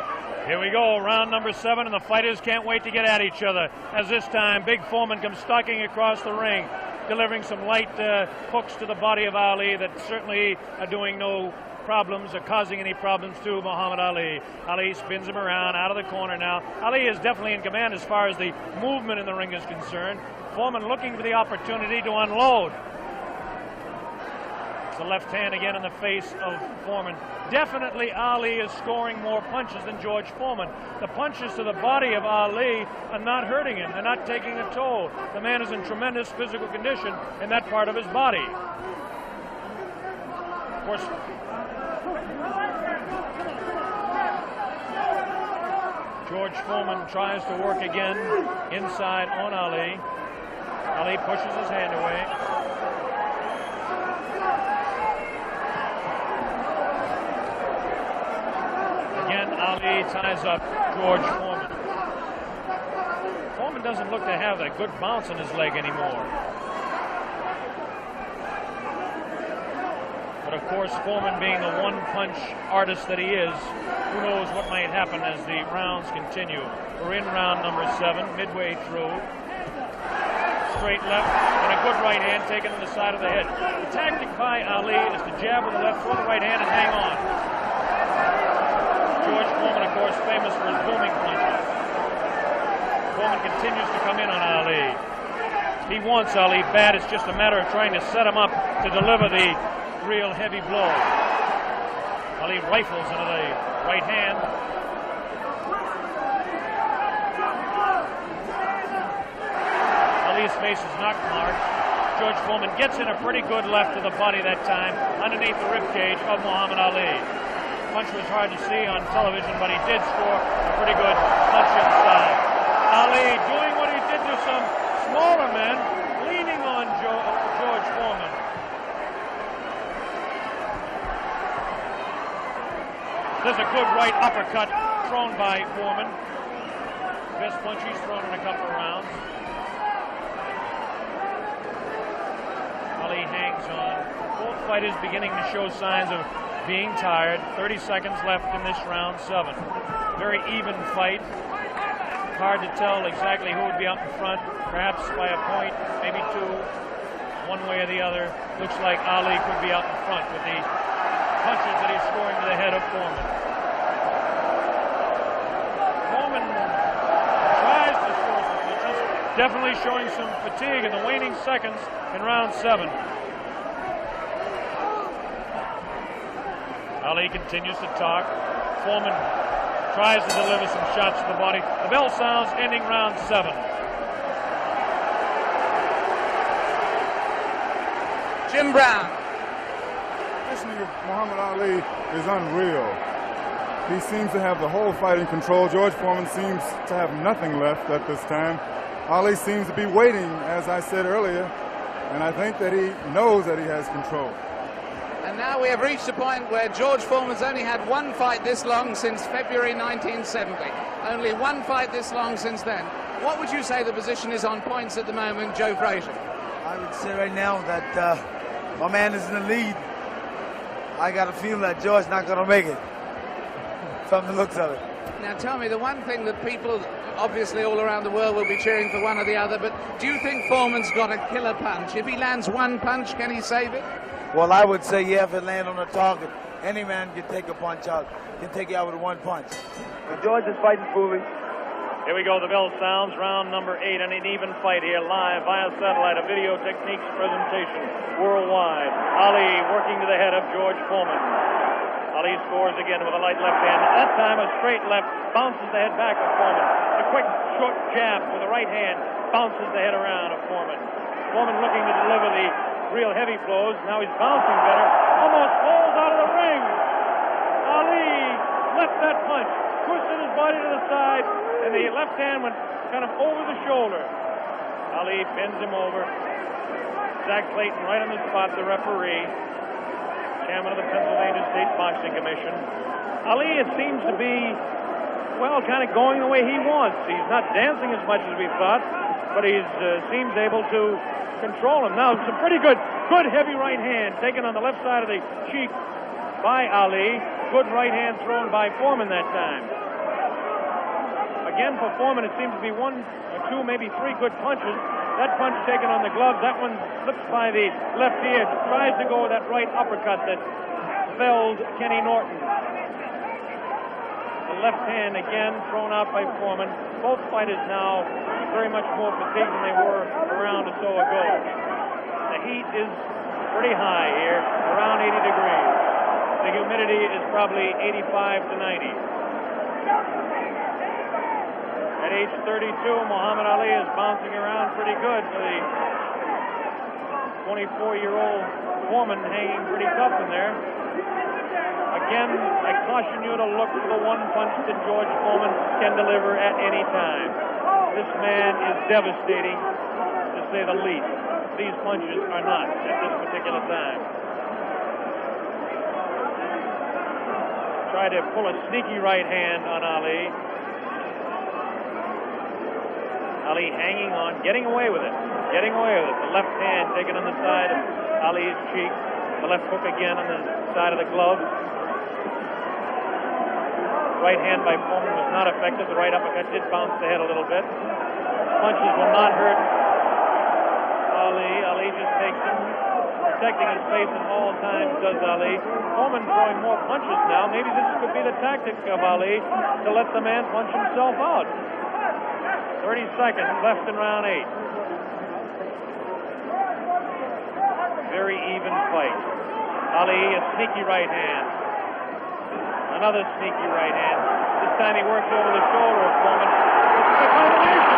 Here we go, round number 7, and the fighters can't wait to get at each other. As this time, Big Foreman comes stalking across the ring, delivering some light hooks to the body of Ali that certainly are doing no problems or causing any problems to Muhammad Ali. Ali spins him around out of the corner now. Ali is definitely in command as far as the movement in the ring is concerned. Foreman looking for the opportunity to unload. It's a left hand again in the face of Foreman. Definitely Ali is scoring more punches than George Foreman. The punches to the body of Ali are not hurting him. They're not taking a toll. The man is in tremendous physical condition in that part of his body. Of course, George Foreman tries to work again inside on Ali. Ali pushes his hand away. Again, Ali ties up George Foreman. Foreman doesn't look to have a good bounce in his leg anymore. But of course, Foreman being the one-punch artist that he is, who knows what might happen as the rounds continue. We're in round number 7, midway through. Straight left and a good right hand taken to the side of the head. The tactic by Ali is to jab with the left, throw the right hand, and hang on. George Foreman, of course, famous for his booming punches. Foreman continues to come in on Ali. He wants Ali bad. It's just a matter of trying to set him up to deliver the real heavy blow. Ali rifles into the right hand. Ali's face is not marked. George Foreman gets in a pretty good left to the body that time, underneath the ribcage of Muhammad Ali. Punch was hard to see on television, but he did score a pretty good punch inside. Ali doing what he did to some smaller men, leaning on George Foreman. There's a good right uppercut thrown by Foreman. Best punch he's thrown in a couple of rounds. Ali hangs on. Both fighters beginning to show signs of being tired. 30 seconds left in this round 7. Very even fight. Hard to tell exactly who would be up in front. Perhaps by a point, maybe 2. One way or the other. Looks like Ali could be out in front with the punches that he's scoring to the head of Foreman. Foreman tries to score some punches, definitely showing some fatigue in the waning seconds in round 7. Ali continues to talk. Foreman tries to deliver some shots to the body. The bell sounds, ending round 7. Jim Brown. Muhammad Ali is unreal. He seems to have the whole fight in control. George Foreman seems to have nothing left at this time. Ali seems to be waiting, as I said earlier, and I think that he knows that he has control. And now we have reached a point where George Foreman's only had one fight this long since February 1970. Only one fight this long since then. What would you say the position is on points at the moment, Joe Frazier? I would say right now that my man is in the lead. I got a feeling that George's not going to make it, from the looks of it. Now tell me, the one thing that people, obviously all around the world, will be cheering for one or the other, but do you think Foreman's got a killer punch? If he lands one punch, can he save it? Well, I would say, yeah, if it lands on the target, any man can take a punch out, can take it out with one punch. But George is fighting foolish. Here we go, the bell sounds, round number 8, and an even fight here live via satellite, a video techniques presentation worldwide. Ali working to the head of George Foreman. Ali scores again with a light left hand. That time a straight left, bounces the head back of Foreman. A quick short jab with the right hand, bounces the head around of Foreman. Foreman looking to deliver the real heavy blows. Now he's bouncing better, almost falls out of the ring. Ali left that punch, twisted his body to the side, and the left hand went kind of over the shoulder. Ali bends him over. Zach Clayton right on the spot, the referee, chairman of the Pennsylvania State Boxing Commission. Ali, it seems to be, well, kind of going the way he wants. He's not dancing as much as we thought, but he seems able to control him. Now, some pretty good heavy right hand taken on the left side of the cheek by Ali. Good right hand thrown by Foreman that time. Again, for Foreman, it seems to be 1 or 2, maybe 3 good punches. That punch taken on the glove, that one slips by the left ear, tries to go with that right uppercut that felled Kenny Norton. The left hand again thrown out by Foreman. Both fighters now very much more fatigued than they were a round or so ago. The heat is pretty high here, around 80 degrees. The humidity is probably 85 to 90. At age 32, Muhammad Ali is bouncing around pretty good for the 24-year-old Foreman, hanging pretty tough in there. Again, I caution you to look for the one punch that George Foreman can deliver at any time. This man is devastating, to say the least. These punches are not at this particular time. Try to pull a sneaky right hand on Ali. Ali hanging on, getting away with it. The left hand taken on the side of Ali's cheek. The left hook again on the side of the glove. Right hand by Foreman was not effective. The right uppercut did bounce the head a little bit. Punches will not hurt Ali. Ali just takes them, protecting his face at all times, does Ali. Foreman throwing more punches now. Maybe this could be the tactic of Ali to let the man punch himself out. 30 seconds left in round 8. Very even fight. Ali, a sneaky right hand. Another sneaky right hand. This time he works over the shoulder of Foreman. It's a combination.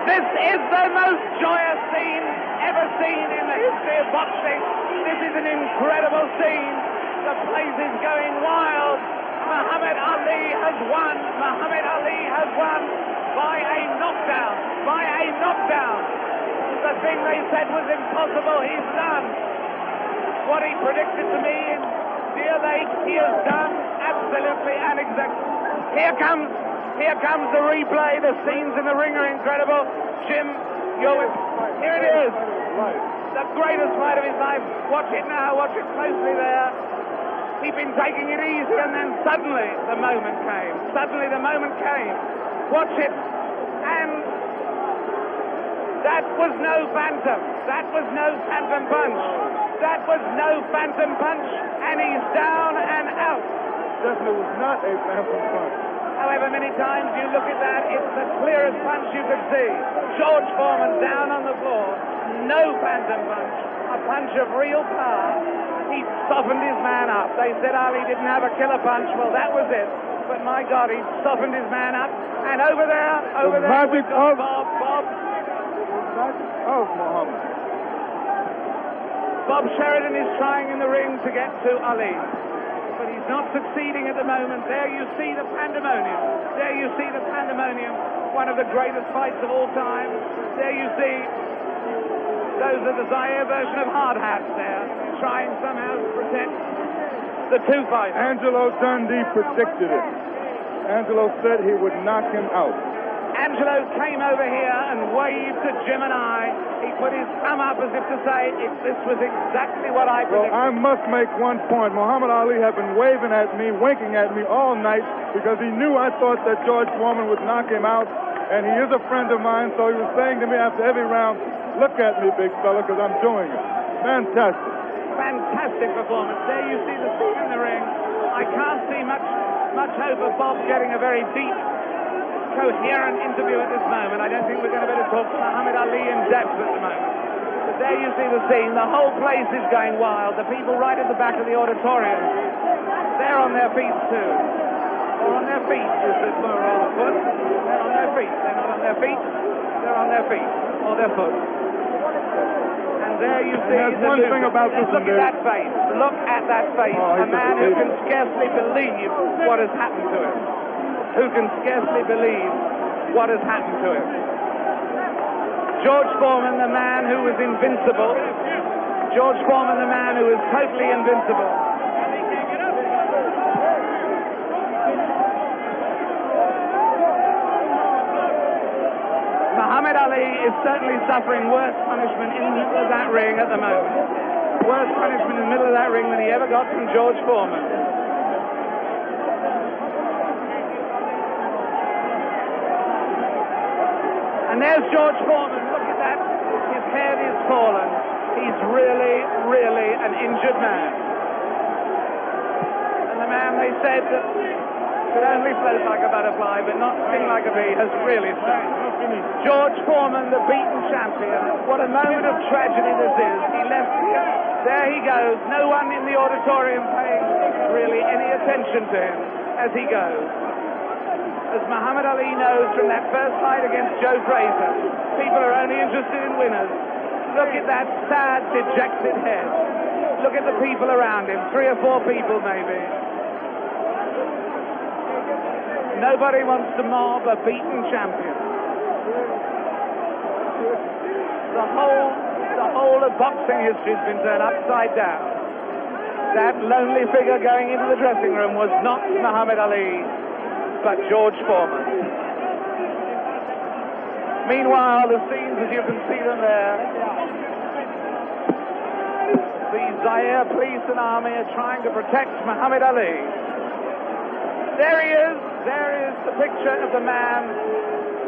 This is the most joyous scene ever seen in the history of boxing. This is an incredible scene. The place is going wild. Muhammad Ali has won. Muhammad Ali has won by a knockdown. By a knockdown. The thing they said was impossible, he's done. What he predicted to me in Deer Lake, he has done absolutely and exactly. Here comes the replay. The scenes in the ring are incredible. Jim, here it is. The greatest fight of his life. Watch it now. Watch it closely there. He'd been taking it easy, and then suddenly the moment came. Watch it. And that was no phantom. That was no phantom punch. And he's down and out. Definitely was not a phantom punch. However many times you look at that, it's the clearest punch you could see. George Foreman down on the floor. No phantom punch. A punch of real power. He softened his man up. They said Ali didn't have a killer punch. Well, that was it. But my God, he softened his man up. And over there, magic of Bob. Muhammad. Bob Sheridan is trying in the ring to get to Ali. But he's not succeeding at the moment. There you see the pandemonium. One of the greatest fights of all time. There you see Those are the Zaire version of hard hats there, trying somehow to protect the two fighters. Angelo Dundee predicted it. Angelo said he would knock him out. Angelo came over here and waved to Jim and I. He put his thumb up as if to say, this was exactly what I predicted. Well, I must make one point. Muhammad Ali had been waving at me, winking at me all night because he knew I thought that George Foreman would knock him out, and he is a friend of mine, so he was saying to me after every round, look at me, big fella, because I'm doing it. Fantastic. Fantastic performance. There you see the scene in the ring. I can't see much hope of Bob getting a very deep, coherent interview at this moment. I don't think we're going to be able to talk to Muhammad Ali in depth at the moment. But there you see the scene. The whole place is going wild. The people right at the back of the auditorium, they're on their feet too. Or on their feet, is the plural of foot. They're on their feet. They're not on their feet. They're on their feet. Or their foot. And there you see There's one thing about this. Look at that face. Look at that face. Oh, a man who can scarcely believe what has happened to him. Who can scarcely believe what has happened to him. George Foreman, the man who was invincible. George Foreman, the man who was totally invincible. Muhammad Ali is certainly suffering worse punishment in the middle of that ring at the moment. Worse punishment in the middle of that ring than he ever got from George Foreman. And there's George Foreman. Look at that. His head is fallen. He's really, really an injured man. And the man, they said, that could only float like a butterfly, but not sting like a bee, has really stung. George Foreman, the beaten champion. What a moment of tragedy this is. He left here. There he goes. No one in the auditorium paying really any attention to him as he goes. As Muhammad Ali knows from that first fight against Joe Frazier, people are only interested in winners. Look at that sad, dejected head. Look at the people around him, 3 or 4 people maybe. Nobody wants to mob a beaten champion. The whole of boxing history has been turned upside down. That lonely figure going into the dressing room was not Muhammad Ali, but George Foreman. Meanwhile, the scenes, as you can see them there, the Zaire police and army are trying to protect Muhammad Ali. There he is. There is the picture of the man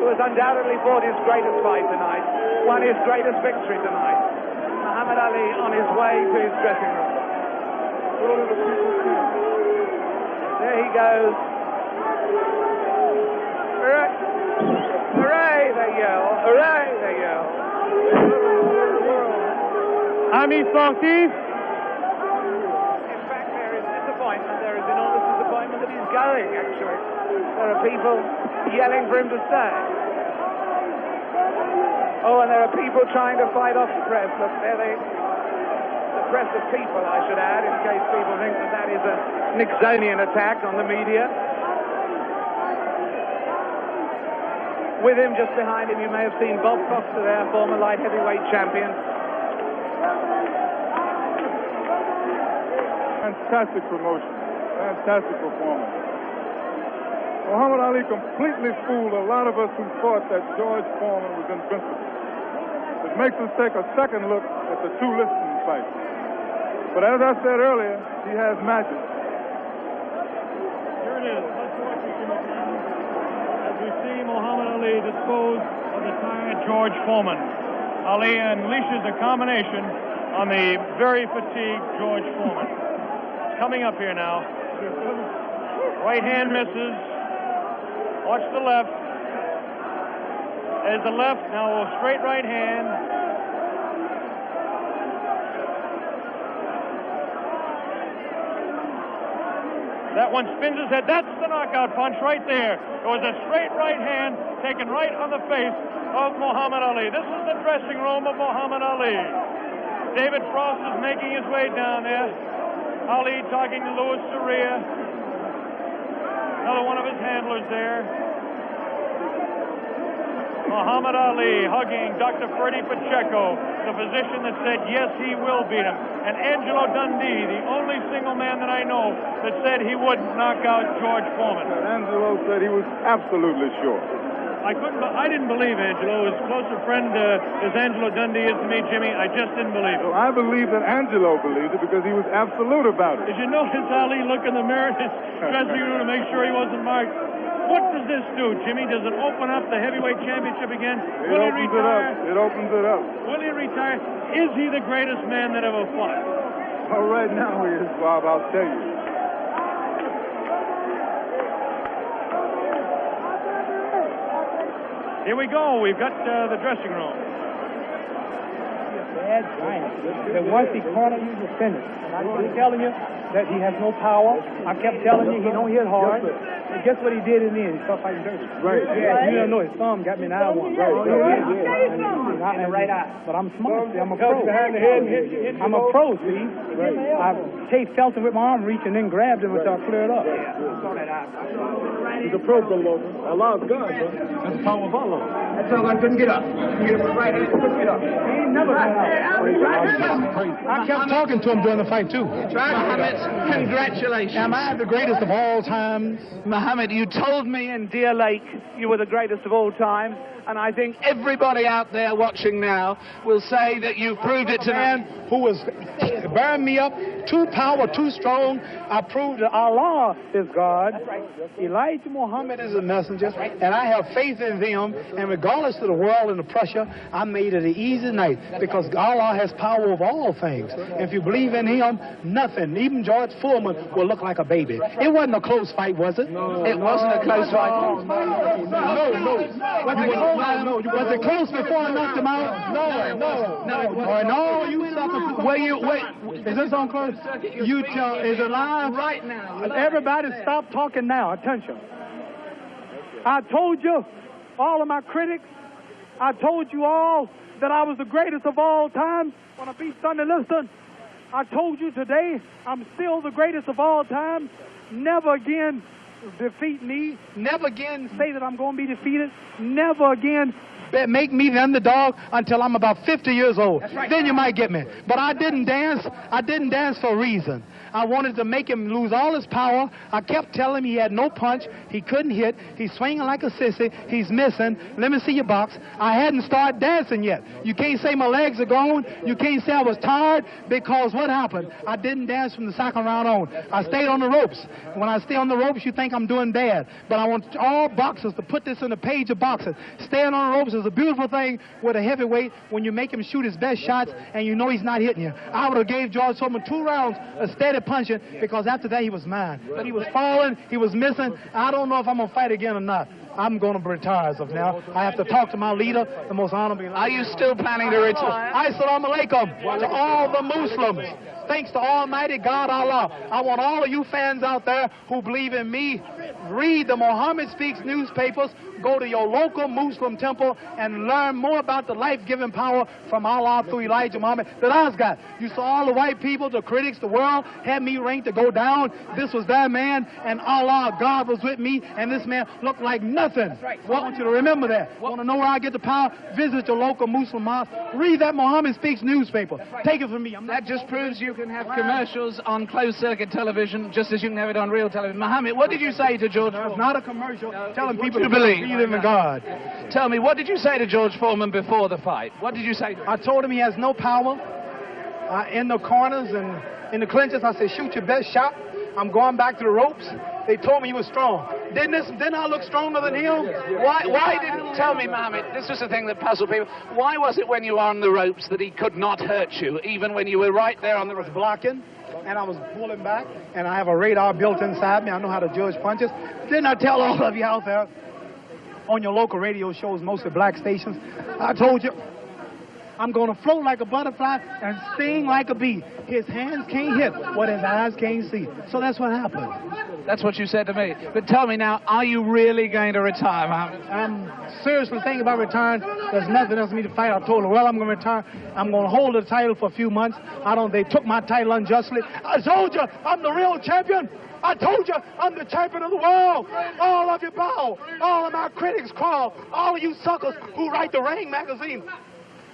who has undoubtedly fought his greatest fight tonight, won his greatest victory tonight. Muhammad Ali on his way to his dressing room. There he goes. Hooray! Hooray, they yell. Hooray, they yell. Amis sportifs. In fact, there is disappointment. There is enormous disappointment that he's going, actually. There are people yelling for him to stay. Oh, and there are people trying to fight off the press. Look, there the press of people, I should add, in case people think that that is a Nixonian attack on the media. With him, just behind him, you may have seen Bob Foster there, former light heavyweight champion. Fantastic promotion. Fantastic performance. Muhammad Ali completely fooled a lot of us who thought that George Foreman was invincible. It makes us take a second look at the 2 Liston fights. But as I said earlier, he has magic. Here it is. Let's watch it from the ground as we see Muhammad Ali dispose of the tired George Foreman. Ali unleashes a combination on the very fatigued George Foreman. Coming up here now. Right hand misses. Watch the left. There's the left. Now a straight right hand. That one spins his head. That's the knockout punch right there. It was a straight right hand taken right on the face of Muhammad Ali. This is the dressing room of Muhammad Ali. David Frost is making his way down there. Ali talking to Louis Soria. Another one of his handlers there. Muhammad Ali hugging Dr. Freddie Pacheco, the physician that said, yes, he will beat him. And Angelo Dundee, the only single man that I know that said he would knock out George Foreman. Angelo said he was absolutely sure. I didn't believe Angelo. As close a friend as Angelo Dundee is to me, Jimmy, I just didn't believe it. So I believe that Angelo believed it because he was absolute about it. Did you notice Ali look in the mirror in his dressing room to make sure he wasn't marked? What does this do, Jimmy? Does it open up the heavyweight championship again? Will he retire? It opens it up. Will he retire? Is he the greatest man that ever fought? Well, right now he is, Bob, I'll tell you. Here we go. We've got the dressing room. Bad giant. That once he cornered you, you're finished. And I kept telling you that he has no power. I kept telling you he don't hit hard. And guess what he did in the end? He started fighting dirty. Right. Yeah, you don't know. His thumb got me in eye one. Right. In the right eye. But I'm smart. See, I'm a pro. I'm a pro, see. Right. I chased Felton with my arm reach and then grabbed him until I cleared up. He's a pro, Logan. Allah's God, bro. That's the power of Allah. That's all I couldn't get up. Get up with right hand, couldn't get up. He ain't never got up. I kept talking to him during the fight, too. Mohammed, congratulations. Am I the greatest of all times? Mohammed, you told me in Deer Lake you were the greatest of all time, and I think everybody out there watching now will say that you've proved it to man who was bearing me up, too power, too strong. I proved that Allah is God. Elijah Muhammad is a messenger, and I have faith in them, and regardless of the world and the pressure, I made it an easy night because Allah has power over all things. If you believe in him, nothing, even George Foreman, will look like a baby. It wasn't a close fight, was it? No, it wasn't a close fight. No. Was it close before I knocked him out? No, you sucker. Wait. Is this on close? You tell, is it live? Right now. Everybody stop talking now. Attention. I told you, all of my critics, I told you all that I was the greatest of all time when I beat Sonny Liston. I told you today I'm still the greatest of all time. Never again defeat me. Never again say that I'm going to be defeated. Never again make me the underdog until I'm about 50 years old. Right. Then you might get me. But I didn't dance. I didn't dance for a reason. I wanted to make him lose all his power. I kept telling him he had no punch. He couldn't hit. He's swinging like a sissy. He's missing. Let me see your box. I hadn't started dancing yet. You can't say my legs are gone. You can't say I was tired because what happened? I didn't dance from the second round on. I stayed on the ropes. When I stay on the ropes, you think I'm doing bad. But I want all boxers to put this in the page of boxing. Staying on the ropes is a beautiful thing with a heavyweight when you make him shoot his best shots and you know he's not hitting you. I would have gave George Foreman 2 rounds of steady punching because after that he was mine. But he was falling, he was missing. I don't know if I'm going to fight again or not. I'm going to retire as of now. I have to talk to my leader, the most honorable. Are you still planning to retire? Assalamu alaikum to all the Muslims. Thanks to Almighty God Allah. I want all of you fans out there who believe in me, read the Muhammad Speaks newspapers, go to your local Muslim temple and learn more about the life-giving power from Allah through Elijah Muhammad that I've got. You saw all the white people, the critics, the world had me ranked to go down. This was that man, and Allah, God was with me, and this man looked like nothing. I want you to remember that. Want to know where I get the power? Visit your local Muslim mosque. Read that Muhammad Speaks newspaper. Take it from me. That just proves you can have commercials on closed-circuit television just as you can have it on real television. Mohammed, what did you say to George Foreman? It's not a commercial telling people to believe in God. Tell me, what did you say to George Foreman before the fight? What did you say to him? I told him he has no power in the corners and in the clinches. I said, shoot your best shot. I'm going back to the ropes. They told me he was strong. Didn't I look stronger than him? Why didn't tell me, Mohammed? This is the thing that puzzled people. Why was it when you were on the ropes that he could not hurt you, even when you were right there on the ropes? Blocking, and I was pulling back, and I have a radar built inside me. I know how to judge punches. Didn't I tell all of you out there on your local radio shows, mostly black stations? I told you I'm going to float like a butterfly and sting like a bee. His hands can't hit what his eyes can't see. So that's what happened. That's what you said to me. But tell me now, are you really going to retire, Muhammad? I'm seriously thinking about retiring. There's nothing else for me to fight. I told her, well, I'm going to retire. I'm going to hold the title for a few months. They took my title unjustly. I told you, I'm the real champion. I told you, I'm the champion of the world. All of you bow. All of my critics crawl. All of you suckers who write the Ring magazine,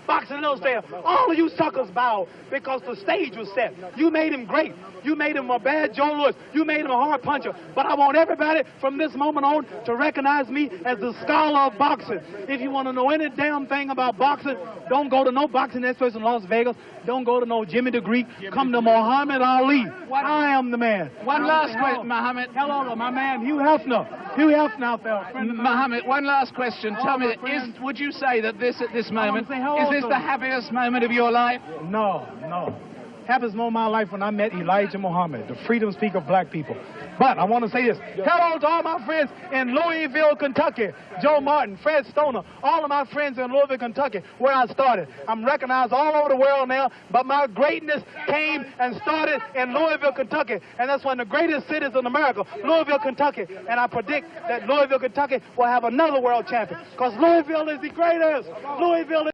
Boxing Illustrated, all of you suckers bow because the stage was set. You made him great. You made him a bad Joe Louis. You made him a hard puncher. But I want everybody from this moment on to recognize me as the scholar of boxing. If you want to know any damn thing about boxing, don't go to no boxing experts in Las Vegas. Don't go to no Jimmy the Greek. Come to Muhammad Ali. I am the man. One last question, Muhammad. Hello to my man, Hugh Hefner. Hugh Hefner out there. Muhammad, one last question. Tell me, would you say that this at this moment, is this the happiest moment of your life? No. Happiest moment of my life when I met Elijah Muhammad, the freedom speaker of black people. But I want to say this. Hello to all my friends in Louisville, Kentucky. Joe Martin, Fred Stoner, all of my friends in Louisville, Kentucky, where I started. I'm recognized all over the world now, but my greatness came and started in Louisville, Kentucky. And that's one of the greatest cities in America, Louisville, Kentucky. And I predict that Louisville, Kentucky will have another world champion because Louisville is the greatest. Louisville is